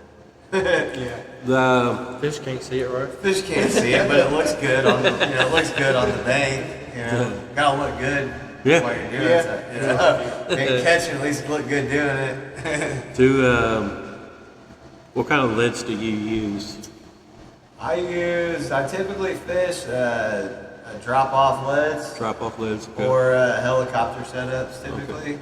yeah, The Fish can't see it, right? Fish can't see it, but it looks good on the it looks good on the bank. Gotta look good. Yeah. While you're doing it. And catch and at least look good doing it. to What kind of lids do you use? I typically fish drop-off leads Drop-off lids? Okay. or helicopter setups typically.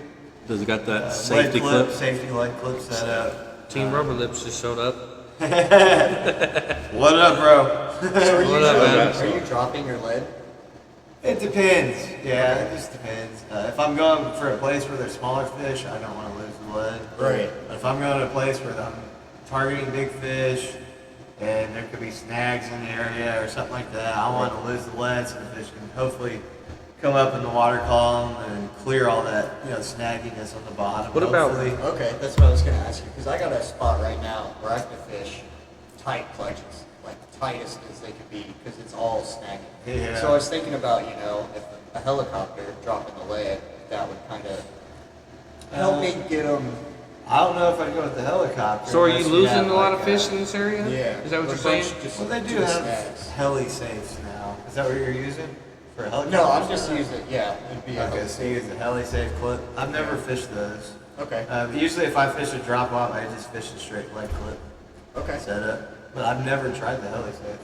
Does it got that Lead safety clip? Safety lead clip setup. Team Rubber Lips just showed up. What up, bro? So What up, man? are you dropping your lead? It depends. Yeah, it just depends. If I'm going for a place where there's smaller fish, I don't want to lose the lead. Right. But if I'm going to a place where I'm targeting big fish and there could be snags in the area or something like that, I want to lose the lead so the fish can hopefully come up in the water column and clear all that, snagginess on the bottom. What about- hopefully. Okay, that's what I was gonna ask you, because I got a spot right now where I have to fish tight clutches, like the tightest as they could be, because it's all snagging. Yeah. So I was thinking about, if a helicopter dropping the lead, that would kind of help me get them. I don't know if I'd go with the helicopter. So are you unless losing have a lot like of fish in this area? Yeah. Is that what A you're saying? bunch just Well, they do to the have snags. heli safes now. Is that what you're using for a helicopter? No, I'm just using, it'd be a Okay, so you use the heli safe clip. I've never fished those. Okay, Usually if I fish a drop off, I just fish a straight lead clip okay. setup. But I've never tried the heli safe.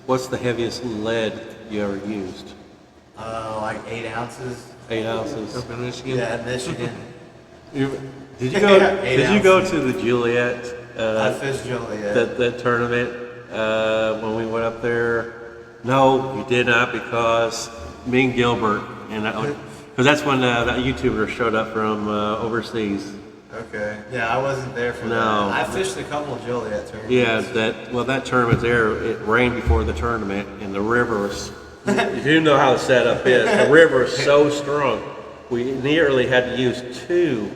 What's the heaviest lead you ever used? Like 8 ounces. 8 ounces. Up in Michigan? Yeah, in Michigan. Did you go? Yeah, 8 Did you go to the Juliet? I fished Joliet. That tournament when we went up there. No, you did not, because me and Gilbert, and because that's when that YouTuber showed up from overseas. Okay. Yeah, I wasn't there for No. that. I fished a couple of Joliet tournaments. Yeah, that tournament there, it rained before the tournament, and the river was. You know how the setup is. The river is so strong. We nearly had to use 2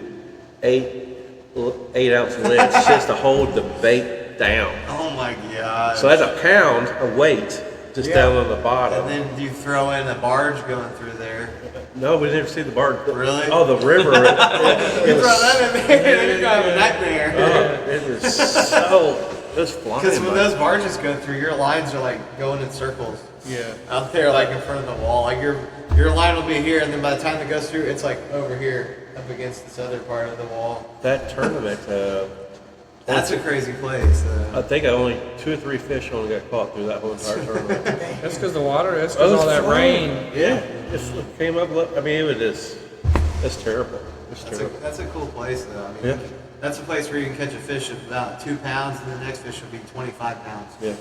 8-ounce lids just to hold the bait down. Oh my god. So that's a pound of weight just down on the bottom. And then you throw in a barge going through there. No, we didn't see the barge. Really? Oh, the river. You throw that in there, you're gonna have a nightmare. It was so. It was flying. Because when by. those barges go through, your lines are like going in circles. Yeah. Out there, like in front of the wall. Like your line will be here, and then by the time it goes through, it's like over here, up against this other part of the wall. That tournament, That's a crazy place. I think only 2 or 3 fish only got caught through that whole entire tournament. That's because the water, that's because all that rain. Yeah, it came up. I mean, it was just. It's terrible. It's terrible. That's a cool place, though. I mean, Yeah. that's a place where you can catch a fish of about 2 pounds, and the next fish will be 25 pounds. Yeah.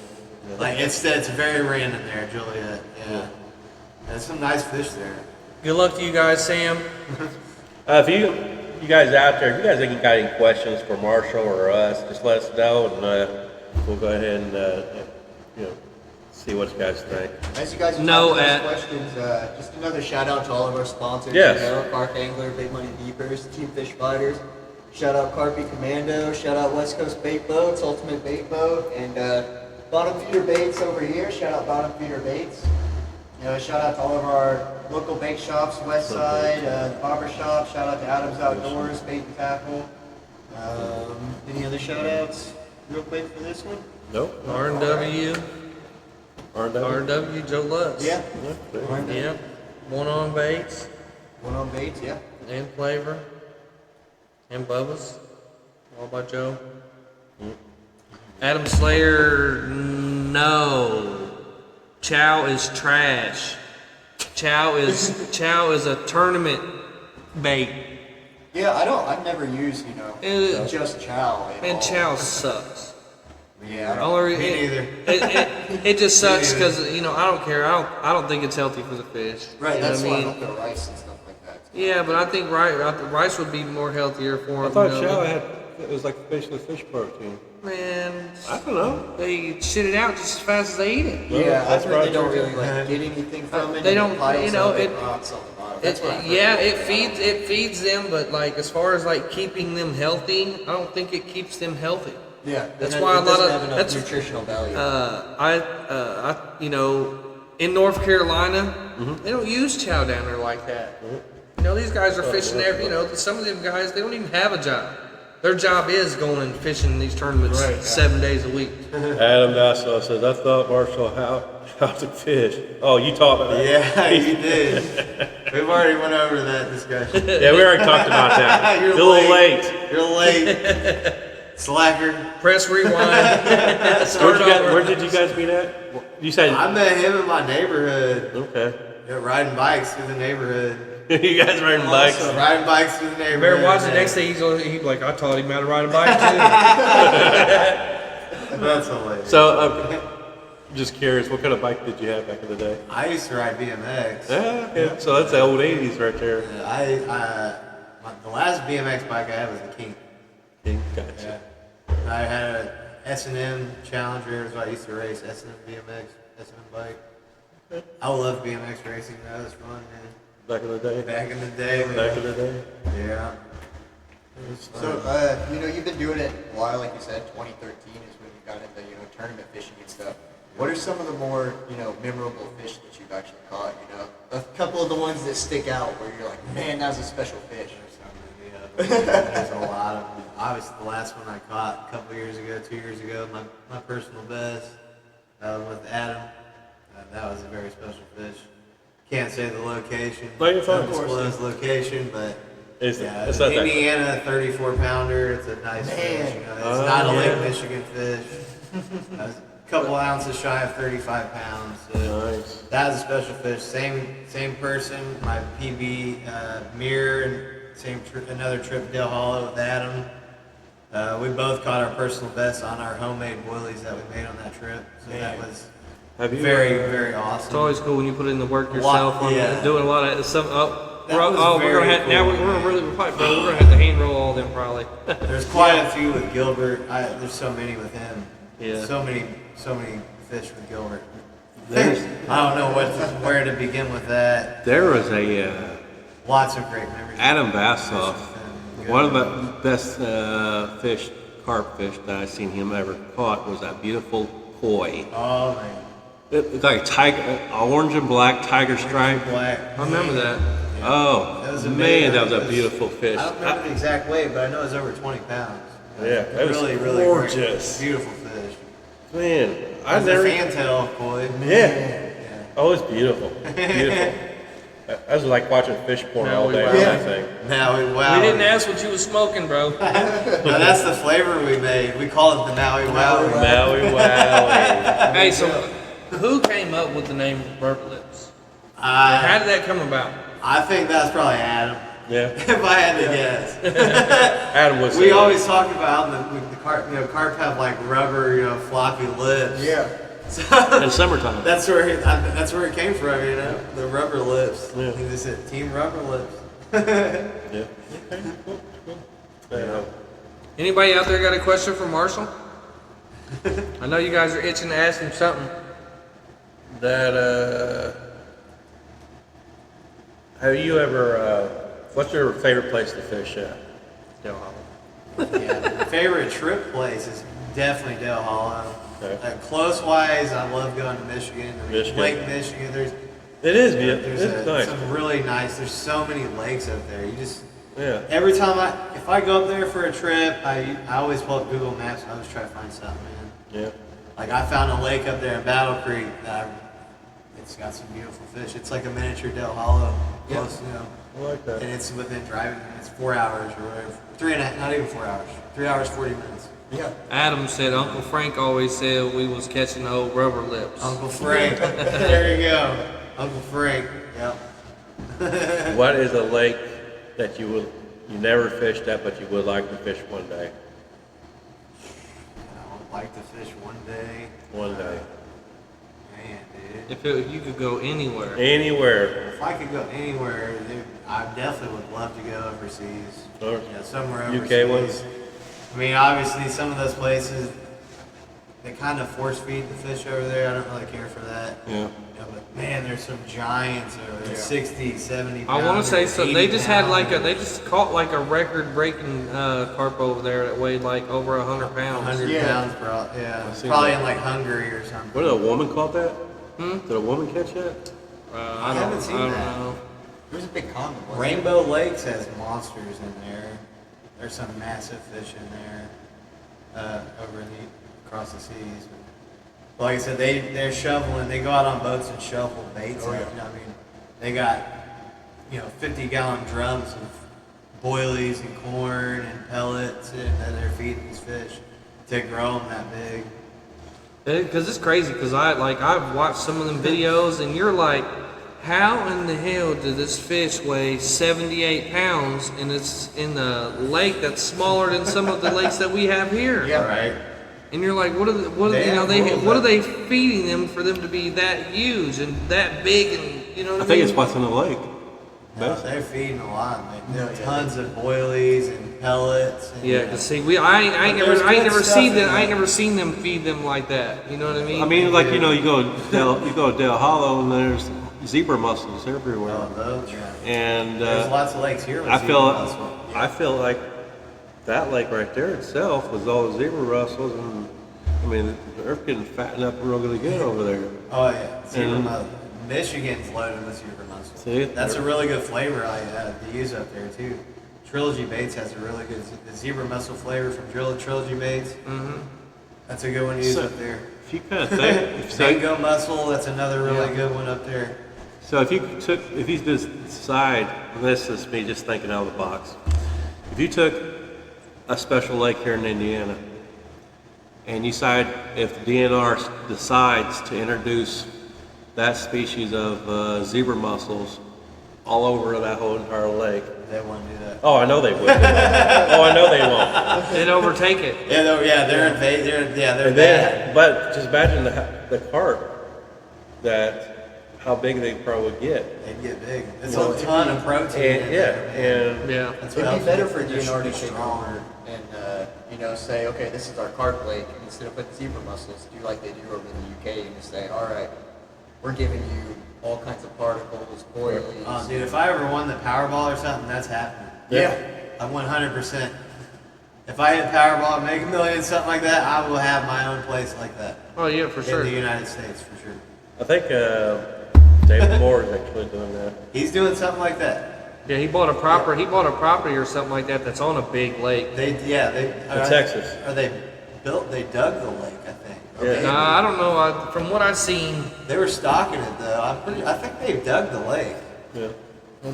Like it's very random there, Joliet. Yeah. There's some nice fish there. Good luck to you guys, Sam. If you guys out there, if you guys think you got any questions for Marshall or us, just let us know, and we'll go ahead and see what you guys think. As you guys No, have those questions, just another shout out to all of our sponsors. Yes. Carp Angler, Big Money Deepers, Team Fish Fighters. Shout out Carpy Commando. Shout out West Coast Bait Boats, Ultimate Bait Boat, and Bottom Feeder Baits over here. Shout out Bottom Feeder Baits. Shout out to all of our local bait shops, West Side, Barber Shop. Shout out to Adams Outdoors, Bait and Tackle. Any other shout outs real quick for this one? Nope. R&W, R&W? R&W, Joe Lutz. Yeah. Yeah. One on baits One on baits, yeah. and flavor and Bubba's. All by Joe. Adam Slayer, no. Chow is trash. Chow is a tournament bait. Yeah, I've never used, just chow. at And all. chow sucks. Yeah, I don't. Only Me neither. it just sucks Me neither. because I don't care. I don't think it's healthy for the fish. Right, You know that's what why I I mean? don't throw rice and stuff like that. Yeah, but I think rice would be more healthier for them. I thought shell it was like basically fish protein. Man, I don't know. they shit it out just as fast as they eat it. Yeah, that's I've heard they don't probably really true. get anything from it. They and don't, it piles you know, up it- and rots on the bottom. That's what I've heard. It feeds them, but as far as keeping them healthy, I don't think it keeps them healthy. Yeah, That's and why it a lot doesn't of- have enough that's- nutritional value. In North Carolina, they don't use chow down there like that. These guys are fishing every. Some of them guys they don't even have a job. Their job is going and fishing these tournaments Right, yeah. 7 days a week. Adam Nassau says, I thought Marshall how to fish. Oh, you talked about that. Yeah, you did. We've already went over that discussion. Yeah, we already talked about that. You're A little late. You're late. Slacker. Press rewind. Where did you guys meet at? You said. I met him in my neighborhood. Okay. Yeah, riding bikes through the neighborhood. You guys riding bikes? Riding bikes through the neighborhood. Better watch the next thing. He's like, I taught him how to ride a bike too. That's hilarious. So, just curious, what kind of bike did you have back in the day? I used to ride BMX. Yeah. So that's the old 80s right there. The last BMX bike I had was a King. Gotcha. Yeah. I had a S&M Challenger, so I used to race S&M BMX, S&M bike. I love BMX racing. That was fun, man. Back in the day? Back in the day, man. Back in the day? Yeah. So, you've been doing it a while, like you said. 2013 is when you got into, tournament fishing and stuff. What are some of the more, memorable fish that you've actually caught? A couple of the ones that stick out where you're like, man, that was a special fish. There's a lot of them. Obviously, the last one I caught a couple years ago, 2 years ago, my personal best with Adam. That was a very special fish. Can't say the location. No, you're fine. Undisclosed location, but It's it's not Indiana 34-pounder. It's a nice fish. It's not a Lake Michigan fish. A couple ounces shy of 35 pounds. So Nice. that was a special fish. Same person. My PB mirror and another trip to Dale Hollow with Adam. We both caught our personal best on our homemade boilies that we made on that trip. So that was very awesome. It's always cool when you put in the work yourself. Doing a lot of some. We're gonna have to hand roll all them probably. There's quite a few with Gilbert. There's so many with him. Yeah. So many fish with Gilbert. I don't know where to begin with that. There was a Lots of great memories. Adam Bassoff, one of the best carp fish that I've seen him ever caught was that beautiful koi. Oh man. It's like tiger, orange and black tiger stripe. Black. I remember that. Oh, that was a beautiful fish. I don't remember the exact weight, but I know it was over 20 pounds. Yeah, that was really gorgeous. Great, beautiful fish. Man, I never fantail koi. Yeah. Oh, it's beautiful. Beautiful. I was like watching fish porn all day. I think. Maui. We didn't ask what you was smoking, bro. No, that's the flavor we made. We call it the Maui Wowie. Maui Wowie. Hey, so who came up with the name Burba Lips? How did that come about? I think that's probably Adam. Yeah. If I had to guess. Adam was. We always talk about the carp. Carp have like rubber, floppy lips. Yeah. So in summertime. That's where it came from. The rubber lips. Yeah. He just said Team Rubber Lips. Yeah. Okay. Cool. Anybody out there got a question for Marshall? I know you guys are itching to ask him something. Have you ever? What's your favorite place to fish at? Dale Hollow. Yeah. Favorite trip place is definitely Dale Hollow. Okay. Close wise, I love going to Michigan. Michigan. Lake Michigan. There's Nice. some really nice. There's so many lakes up there. You just Every time if I go up there for a trip, I always pull up Google Maps and I always try to find something, man. Yeah. Like I found a lake up there in Battle Creek that it's got some beautiful fish. It's like a miniature Dale Hollow. Close, I like that. And it's within driving. It's 4 hours or whatever. 3.5, not even 4 hours. 3 hours 40 minutes. Yeah. Adam said Uncle Frank always said we was catching old rubber lips. Uncle Frank. There you go. Uncle Frank. Yep. What is a lake that you never fished at, but you would like to fish one day? I would like to fish one day. One day. Man, dude. If you could go anywhere. Anywhere. If I could go anywhere, dude, I definitely would love to go overseas. Or Somewhere overseas. UK ones? I mean, obviously, some of those places, they kind of force feed the fish over there. I don't really care for that. Yeah. But man, there's some giants over there, 60, 70 pounds. I want to say so. They just had they 100 just caught like a record-breaking carp over there that weighed like over 100 pounds. pounds, probably in like Hungary or something. What did a woman caught that? Did a woman catch that? I haven't seen don't that. know. It was a big comment. wasn't it? Rainbow Lakes has monsters in there. There's some massive fish in there across the seas. But like I said, they're shoveling. They go out on boats and shovel baits. Oh, yeah. I mean, they got 50-gallon drums of boilies and corn and pellets, and they're feeding these fish to grow them that big. Because it's crazy. Because I've watched some of them videos, and you're like, how in the hell did this fish weigh 78 pounds, and it's in a lake that's smaller than some of the lakes that we have here? Yeah. Right. And you're like, what are they feeding them for them to be that huge and that big? And you know what I mean? think it's what's in the lake. No, they're feeding a lot. Like, tons of boilies and pellets. And, Yeah, cause see, I ain't never seen them feed them like that. You know what I mean? I mean, like, you know, you go to Del Hollow and there's zebra mussels everywhere. Oh, those, yeah. And There's lots of lakes here with I zebra feel mussel. I feel like that lake right there itself was all the zebra mussels, and I mean they're getting fattened up really good over there. Oh yeah, zebra And- mussel. Michigan's loaded with zebra mussel. See? That's a really good flavor to use up there too. Trilogy Baits has a really good the zebra mussel flavor from Trilogy Baits. Mm-hmm. That's a good one to use up there. If you kind of think, Tango mussel, that's another really good one up there. so if you just decide, and this is me just thinking out of the box, if you took a special lake here in Indiana, and you decide if the DNR decides to introduce that species of zebra mussels all over that whole entire lake. They won't do that. Oh, I know they would. Oh, I know they won't. They'd overtake it. Yeah, they're And bad. then, but just imagine the carp, how big they probably would get. They get big. It's Well, a ton of protein. And in yeah, there, man. and Yeah. That's what It'd It'd helps be better make for the fish DNR to be take strong. over and say, okay, this is our carp lake. And instead of putting zebra mussels, do like they do over in the UK and just say, all right, we're giving you all kinds of particles, boilies. Oh, dude, if I ever won the Powerball or something, that's happening. Yeah. I'm 100%. If I hit Powerball and make $1 million, something like that, I will have my own place like that Oh yeah, for sure. in the United States for sure. I think David Moore is actually doing that. He's doing something like that. Yeah, he bought a property or something like that that's on a big lake. They In Texas. Or they dug the lake, I think. Yeah. Nah, I don't know. From what I've seen, They were stocking it though. I think they dug the lake. Yeah,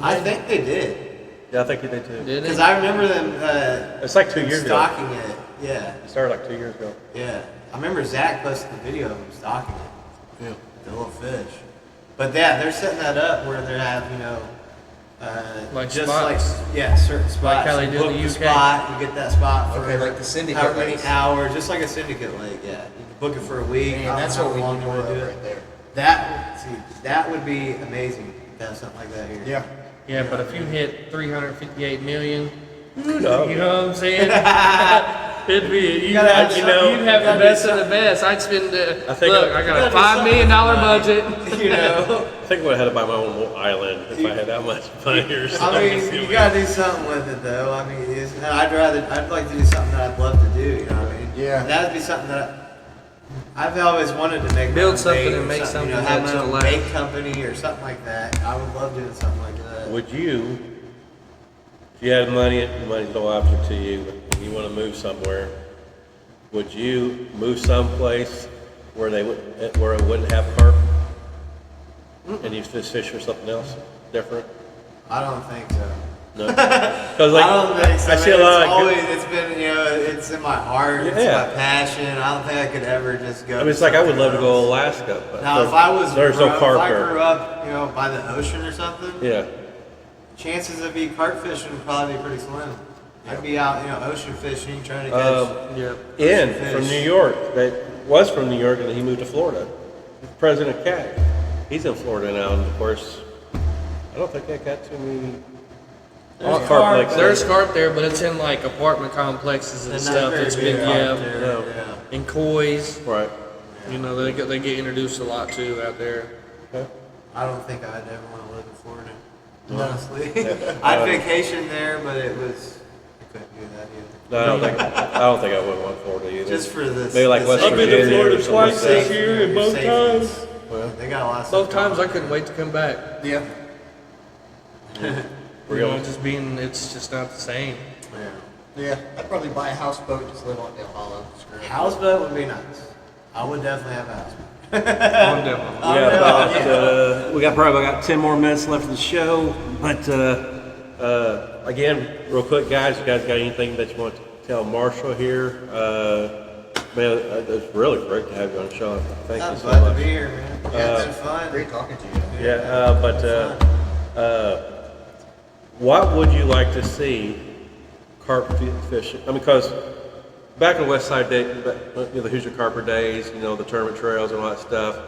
I think they did. yeah, I think he did too. did it? Because I remember them It's like 2 years ago. stocking it. Yeah, It started like 2 years ago. yeah. I remember Zach posted the video of them stocking it. Yeah. The little fish. But yeah, they're setting that up where they have, Like just spots? like certain spots. how they You do in book the the UK? spot, you get that spot for Okay, like the syndicate however many lakes. hours, just like a syndicate lake. Yeah, you can book it for a week. Man, I don't that's know what we how long need you more wanna of do it. right there. That would be amazing to have something like that here. Yeah. yeah, but if you hit 358 million, No. you know what I'm saying? It'd be you gotta have, have you know, some- you'd have you the gotta best do of the best. I'd spend. I think Look, I got a $5 million budget. You know. I think I would have had to buy my own island if I had that much money or I something. mean, you gotta do something with it though. I mean, I'd like to do something that I'd love to do. You know what I mean? Yeah. That'd be something that I've always wanted to make. my Build own something bait and or make something have that's my gonna own last. bait company or something like that. I would love doing something like that. Would you, if you had money's no object to you, and you want to move somewhere, would you move someplace where it wouldn't have carp, and you just fish for something else different? I don't think so. No, because like I don't think so. I see a man. lot It's of always, good, it's been, it's in my heart. It's Yeah. my passion. I don't think I could ever just go. I mean, to it's like I would something love to go to else. Alaska, but Now, if I was there's no carp if I there. grew up, by the ocean or something, Yeah, chances of me carp fishing would probably be pretty slim. I'd be out, ocean fishing, trying to catch. Yeah. Ian Fish. from New York, that was from New York, and he moved to Florida. President Cat, he's in Florida now, and of course, I don't think that got too many. There's carp carp, lakes there's there. carp there, but it's in like apartment complexes and They're not stuff. very It's big big, out yeah. there, No. yeah. And kois, Right. they get introduced a lot too out there. Okay. I don't think I'd ever want to live in Florida. No. Honestly, Yeah. I'd vacation there, but I couldn't do that either. No, I don't think I would want Florida either. Just for this. Maybe like West I've been to Virginia Florida or something like twice that. this year, and both times. Well, They got a lot of stuff. Both times I going on. couldn't wait to come back. Yeah. Really? It's just not the same. Yeah. Yeah. I'd probably buy a houseboat and just live on Dale Hollow. Screw it. Houseboat would be nice. I would definitely have a houseboat. we got probably got 10 more minutes left of the show, but Again, real quick, guys, you guys got anything that you want to tell Marshall here? Man, it's really great to have you on the show. Thank I'm you so glad much. to be here, man. Yeah, it's been fun. Great talking to you. What would you like to see carp fishing? I mean, because back in the West Side day, the Hoosier Carper days, the tournament trails and all that stuff,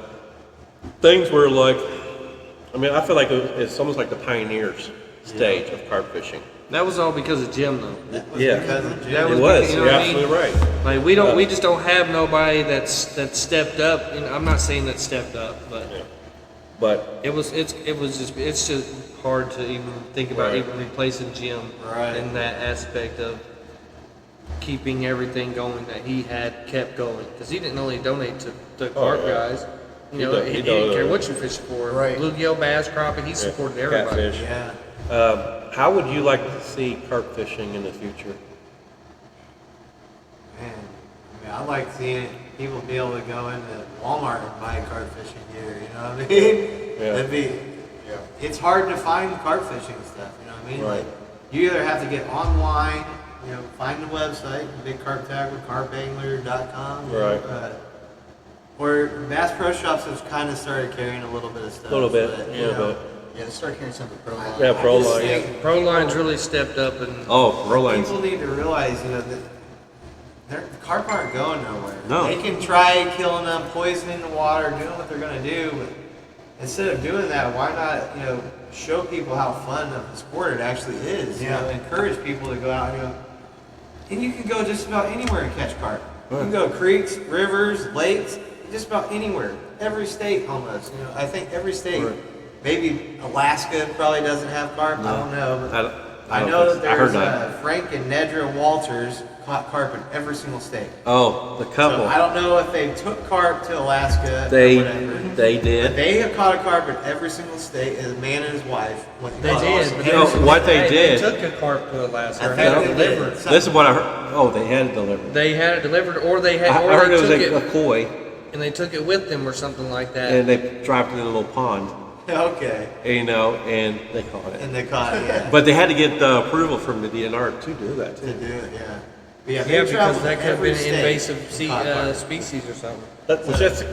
things were like, I mean, I feel like it's almost like the pioneers stage of carp fishing. That was all because of Jim, though. Yeah, Because of Jim. That it was. you know You're what I mean? absolutely right. Like we just don't have nobody that stepped up. I'm not saying that stepped up, but Yeah. But it's just hard to even think about Right. even replacing Jim Right. in that aspect of keeping everything going that he had kept going, because he didn't only donate to the carp yeah. guys. He He done didn't care what you fished for. Right. Bluegill, bass, crappie, he supported everybody. catfish. Yeah. How would you like to see carp fishing in the future? Man, I mean, I like seeing people be able to go into Walmart and buy carp fishing gear. You know what I mean? Yeah. That'd be. Yeah. It's hard to find carp fishing stuff. You know what I mean? Right. Like, you either have to get online, find the website, Big Carp Tackle, carpangler.com. Right. Or Bass Pro Shops have kind of started carrying a little bit of stuff. A little bit, but, yeah, but Yeah, let's start carrying some of the pro line. yeah, pro I just line. Yeah. think Proline's really stepped up and Oh, pro lines. people need to realize, that the carp aren't going nowhere. No. They can try killing them, poisoning the water, doing what they're going to do, but instead of doing that, why not, show people how fun of a sport it actually is? Yeah. Encourage people to go out, and you can go just about anywhere and catch carp. You can go creeks, rivers, lakes, just about anywhere. Every state almost. I think every state. Right. Maybe Alaska probably doesn't have carp. I don't know. But I I don't know think that so. I heard there's that. Frank and Nedra Walters caught carp in every single state. Oh, the couple. So I don't know if they took carp to Alaska They or whatever. they But did. they have caught a carp in every single state as a man and his wife. they did. But No, what they did- They took a carp to Alaska. I Or think had they it did. delivered. This is what I heard. Oh, they had it delivered. They had it delivered, or they had, I or heard they it was took a koi, and they took it with them or something like that. and they dropped it in a little pond, Okay. and they caught it. And they caught it, yeah. But they had to get the approval from the DNR to do that to too. do it, yeah. But yeah, they Yeah, because traveled that could have every been an state invasive and caught carp. species or something. Which that's a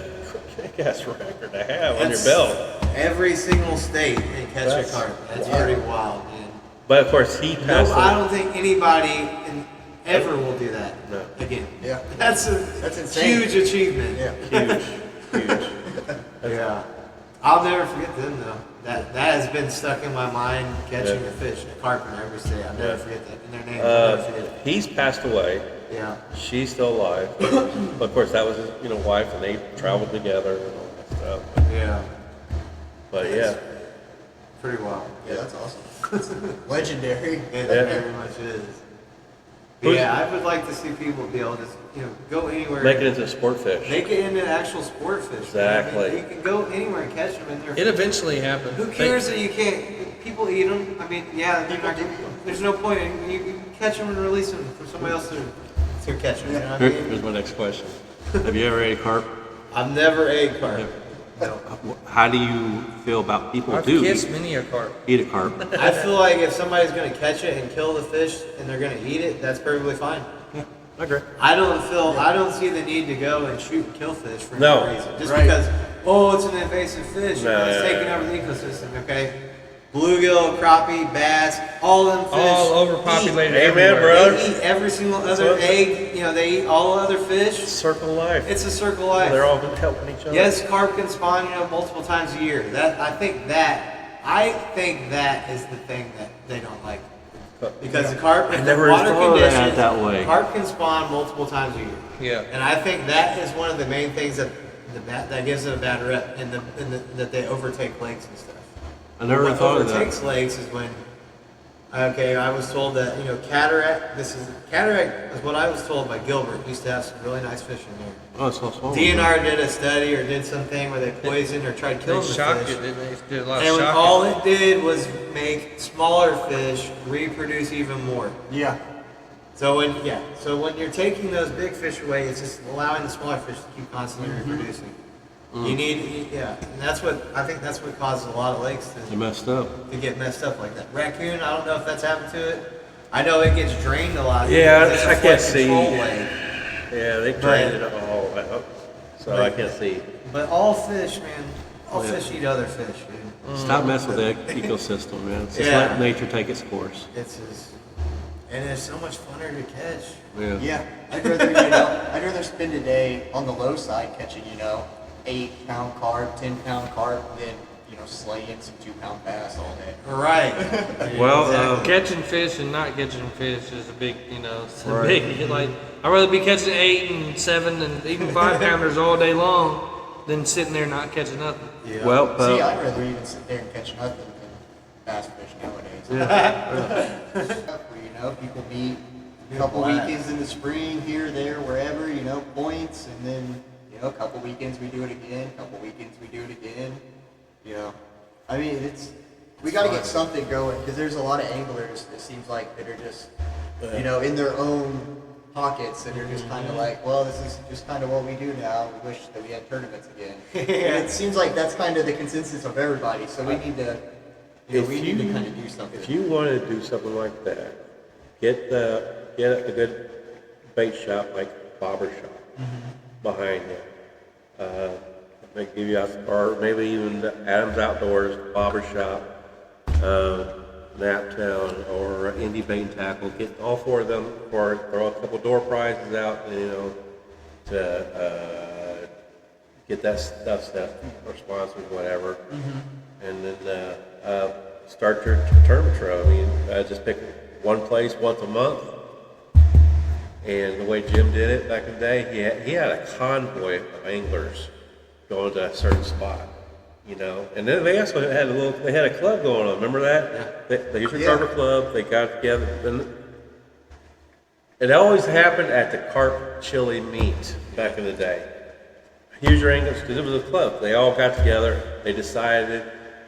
kick-ass record to have on your That's belt. Every single state and catch That's a carp. That's wow. pretty wild, man. But of course, he No, passed. I don't think anybody ever will do that No. again. Yeah. That's insane. huge achievement. Yeah. Huge. Yeah. I'll never forget them though. That has been stuck in my mind catching Yeah. a fish, a carp in every state. I'll never Yeah. forget that. And their names, I'll never forget it. He's passed away. Yeah. She's still alive. But of course, that was his, wife, and they traveled together and all that stuff. Yeah. But yeah, Pretty wild. Yeah, that's awesome. Legendary. It Yeah. very much is. Who's- Yeah, I would like to see people be able to, go anywhere. make it into a sport fish. Make it into actual sport fish. man. Exactly. I mean, you can go anywhere and catch them, and they're. It eventually happened. Who cares that you can't? People eat them. I mean, yeah, they're not, there's no point. You can catch them and release them for somebody else to catch them. You know what I mean? Here's my next question. Have you ever ate carp? I've never ate carp. No. How do you feel about people I've who kissed many a carp. eat a carp? I feel like if somebody's going to catch it and kill the fish and they're going to eat it, that's perfectly fine. I agree. I don't see the need to go and shoot and kill fish for No. no reason. Just Right. because, it's an invasive fish, No, it's yeah, taking yeah. over the ecosystem, okay? Bluegill, crappie, bass, all them fish. All overpopulated Amen, everywhere. bro. They eat every single other what- egg, they eat all other fish. Circle of life. It's a circle of life. They're all helping each other. Yes, carp can spawn, multiple times a year. I think that is the thing that they don't like. Because the carp, if the never water thought of that conditions, that way. carp can spawn multiple times a year. Yeah. And I think that is one of the main things that gives it a bad rep, that they overtake lakes and stuff. I never What thought of overtakes that. lakes is when, I was told that cataract. Cataract is what I was told by Gilbert. Used to have some really nice fish in there. Oh, it's so small. DNR did a study or did something where they poisoned or tried They killing the shocked fish. it, didn't they? Did a lot of And when shocking. all it did was make smaller fish reproduce even more. Yeah. So when you're taking those big fish away, it's just allowing the smaller fish to keep constantly reproducing. You need, yeah, and I think that's what causes a lot of lakes They messed up. to get messed up like that. Raccoon, I don't know if that's happened to it. I know it gets drained a lot. Yeah, because it's a I can't flood see. control lake. Yeah, they drained it all out, so I can't see. But all fish, man, all Yeah. fish eat other fish, dude. Stop messing with the ecosystem, man. Just Yeah. let nature take its course. And it's so much funner to catch. Yeah. Yeah, I'd rather spend a day on the low side catching 8-pound carp, 10-pound carp than slaying some 2-pound bass all day. Right. Well, Exactly. Catching fish and not catching fish is a big, it's a Right. big, like, I'd rather be catching 8 and 7 and even 5-pounders all day long than sitting there not catching nothing. Yeah. Well, See, I'd rather even sit there and catch nothing than bass fish nowadays. Where, people meet a couple Blast. weekends in the spring, here, there, wherever, points, and then, a couple weekends we do it again, a couple weekends we do it again. I mean, we got to get something going, because there's a lot of anglers, it seems like, that are just, in their own pockets, that are just kind of like, well, this is just kind of what we do now. We wish that we had tournaments again. And it seems like that's kind of the consensus of everybody. So we need to, we need to kind of do something. if you want to do something like that, get a good bait shop like Bobber Shop behind you. They give you or maybe even the Adams Outdoors, Bobber Shop, Naptown, or Indie Bait and Tackle. Get all 4 of them, or throw a couple door prizes out, to get that stuff set or sponsors, whatever, and then start your tournament trail. I mean, just pick one place once a month. And the way Jim did it back in the day, he had a convoy of anglers going to a certain spot, And then they also had a club going on. Remember that? The Hoosier Carper Club. They got together, and it always happened at the Carp chili meet back in the day. Hoosier anglers, because it was a club. They all got together. They decided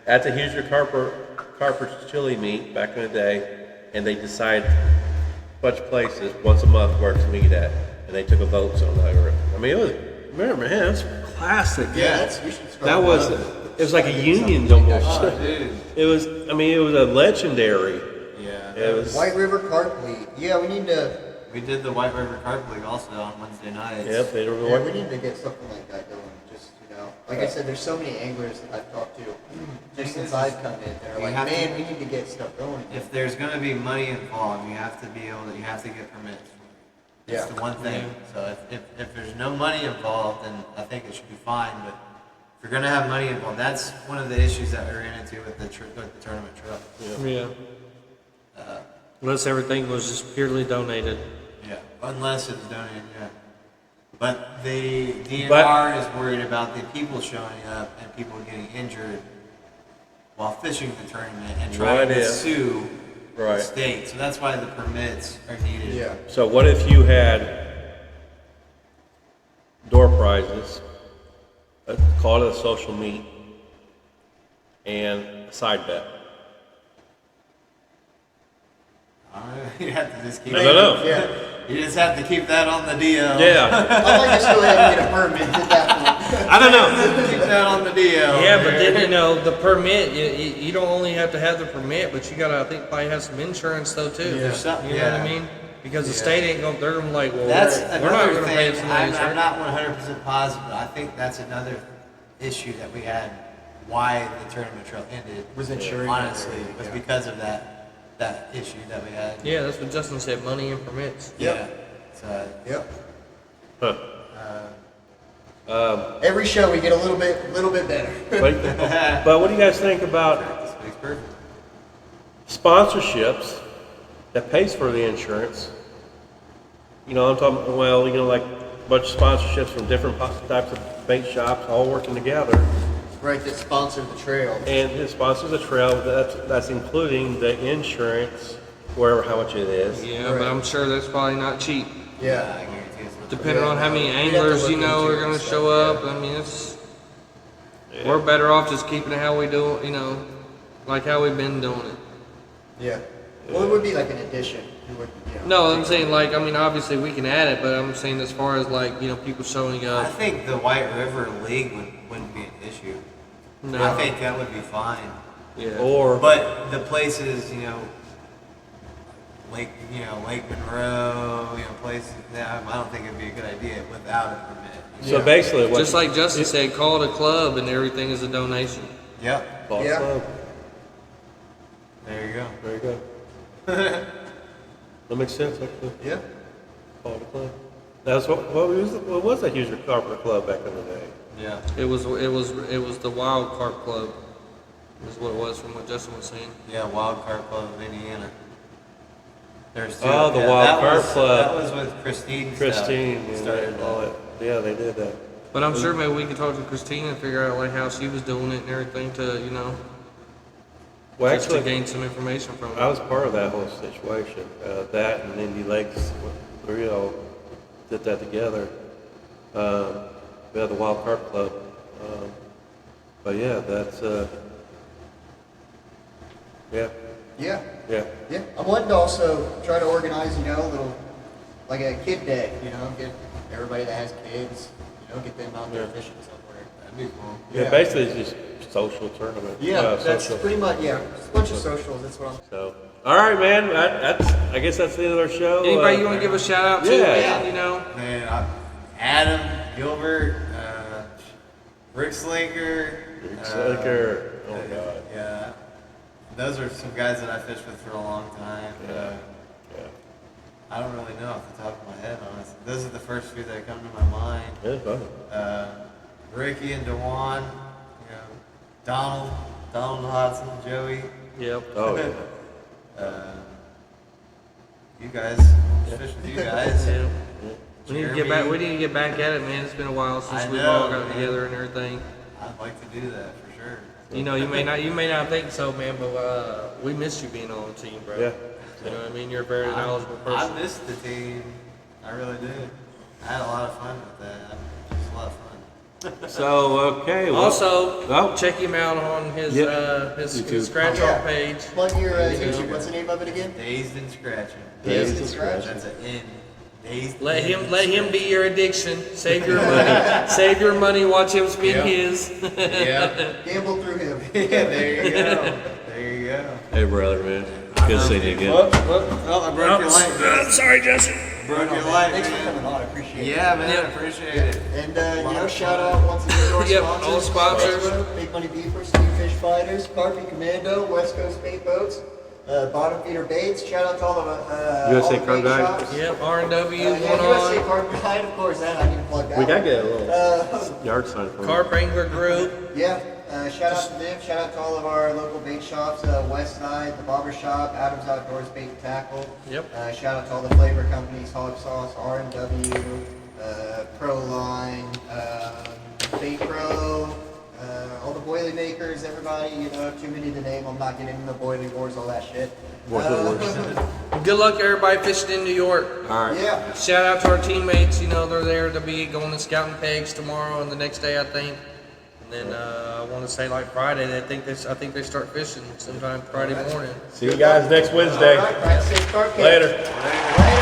at the Hoosier Carper chili meet back in the day, and they decided a bunch of places once a month where to meet at, and they took a vote on that. I mean, it was. Remember, man, that's classic. Yeah, we should start That was. It was like a union almost. Oh, dude. It was. I mean, it was a legendary. Yeah. It was. White River Carp League. Yeah, we need to. We did the White River Carp League also on Wednesday nights. Yep, they were. Yeah, we need to get something like that going. Just like I said, there's so many anglers that I've talked to just since I've come in. They're You like, have man, to- we need to get stuff going. If there's going to be money involved, you have to get permits. It's Yeah. the one thing. So if there's no money involved, then I think it should be fine. But if you're going to have money involved, that's one of the issues that we ran into with the tournament trail. Yeah. Unless everything was just purely donated. Yeah, unless it's donated, yeah. But the DNR is worried about the people showing up and people getting injured while fishing the tournament and trying to sue the state. So that's why the permits are needed. Yeah. So what if you had door prizes, call it a social meet, and a side bet? You have to just keep. I don't know. Yeah. You just have to keep that on the DL. Yeah. I'd like to go ahead and get a permit at that point. I don't know. Keep that on the DL. Yeah, but then the permit, you don't only have to have the permit, but you gotta, I think, probably have some insurance though too. There's something- You know what I mean? Because the state ain't gonna, they're gonna like, well, That's we're not another gonna pay thing. somebody I'm insurance. not 100% positive, but I think that's another issue that we had. Why the tournament trail ended Was insurance. honestly was because of that issue that we had. Yeah, that's what Justin said, money and permits. Yeah. So, Yep. Huh. Every show we get a little bit better. But what do you guys think about practice makes perfect. sponsorships that pays for the insurance? I'm talking, like a bunch of sponsorships from different types of bait shops all working together. Right, that sponsor the trail. And it sponsors the trail, that's including the insurance, wherever, how much it is. Yeah, Right. but I'm sure that's probably not cheap. Yeah. I guarantee it's not. Depending Yeah, on how many we'd have to anglers, look into are it gonna and show stuff, up. I mean, we're better off just keeping it how we do, like how we've been doing it. Yeah. Well, it would be like an addition. It would, No, I'm saying obviously we can add it, but I'm saying as far as people showing I up. think the White River League would No. I think that would be fine. Yeah. Or But the places, Lake Monroe, places, I don't think it'd be a good idea without a permit. so basically, what Just like Justin said, call it a club and everything is a donation. Yep. Boss Yeah. Club. There you go. There you go. That makes sense, actually. Yeah. Call it a club. That's what was the Hoosier Carper Club back in the day? Yeah. It was the Wild Carp Club, is what it was from what Justin was saying. Yeah, Wild Carp Club of Indiana. There's two. Oh, the yeah, Wild that Carp was, Club. That was with Christine. Christine, stuff. and Started all that. that. Yeah, they did that. But I'm sure maybe we could talk to Christina and figure out like how she was doing it and everything to Well, just to actually, gain some information from I her. was part of that whole situation. That and Indy Lakes, we all did that together. We had the Wild Carp Club. But yeah, that's yeah, Yeah. yeah. Yeah. I'm wanting to also try to organize, a little, like a kid day, get everybody that has kids, get them out there fishing somewhere. That'd be cool. Yeah, basically it's just social tournament. Yeah, that's social. pretty much, just a bunch of socials, that's what I'm. So, all right, man. I guess that's the end of our show. Anybody you want to give a shout out to? Yeah. Man, Man, Adam, Gilbert, Rick Slinker. Slicker. Oh God. Yeah. Those are some guys that I fished with for a long time. Yeah. I don't really know off the top of my head, honestly. Those are the first few that come to my mind. Yeah, fun. Ricky and Dewan, Donald Hodson, Joey. Yep. Oh yeah. You guys, fish with you guys. Yeah. We need to get back. Jeremy. We need to get back at it, man. It's been a while since I we've know, all got man. together and everything. I'd like to do that for sure. You may not think so, man, but we miss you being on the team, bro. Yeah. You know what I mean? You're a very knowledgeable person. I missed the team. I really did. I had a lot of fun with that. It was a lot of fun. So okay. Well, Also, oh. check him out on his Yep. his YouTube. scratch Oh, yeah. off page. Plug your Yeah. YouTube, what's the name of it again? Dazed and scratching. Dazed and Scratch. That's an N. Dazed. Let and him be your addiction. Save your money. Save your money. Watch him spend Yep. his. Yeah. Gamble through him. Yeah, there you go. There you go. Hey, brother, man. Good seeing you again. Oh, I broke your light. I'm sorry, Justin. Broke your light, Thanks for man. coming on, I appreciate it. Yeah, man. Yep. I appreciate it. And, shout out once again to our Yep, sponsors. all sponsors. Big Money Beefers, Steam Fish Fighters, Carp Commando, West Coast Bait Boats, Bottom Feeder Baits. Shout out to all the USA all the Carp bait Guide. shops. Yep, R&W Yeah, going USA on. Carp Guide, of course, that I need to plug that. We gotta one. get a little yard sign for Carp Angler Group. Yeah, shout out to them. Shout out to all of our local bait shops, West Side, the Barber Shop, Adams Outdoors Bait and Tackle. Yep. Shout out to all the flavor companies, Hog Sauce, R&W, Proline, Bait Pro, all the boilie makers, everybody, too many to name. I'm not getting into the boilie wars, all that shit. Good luck, everybody fishing in New York. All right. Yeah. Shout out to our teammates. They're there to be going to scouting pegs tomorrow and the next day, I think. And then I want to say like Friday. I think they start fishing sometime Friday morning. See you guys next Wednesday. All right, practice safe carp catch. Later. Later.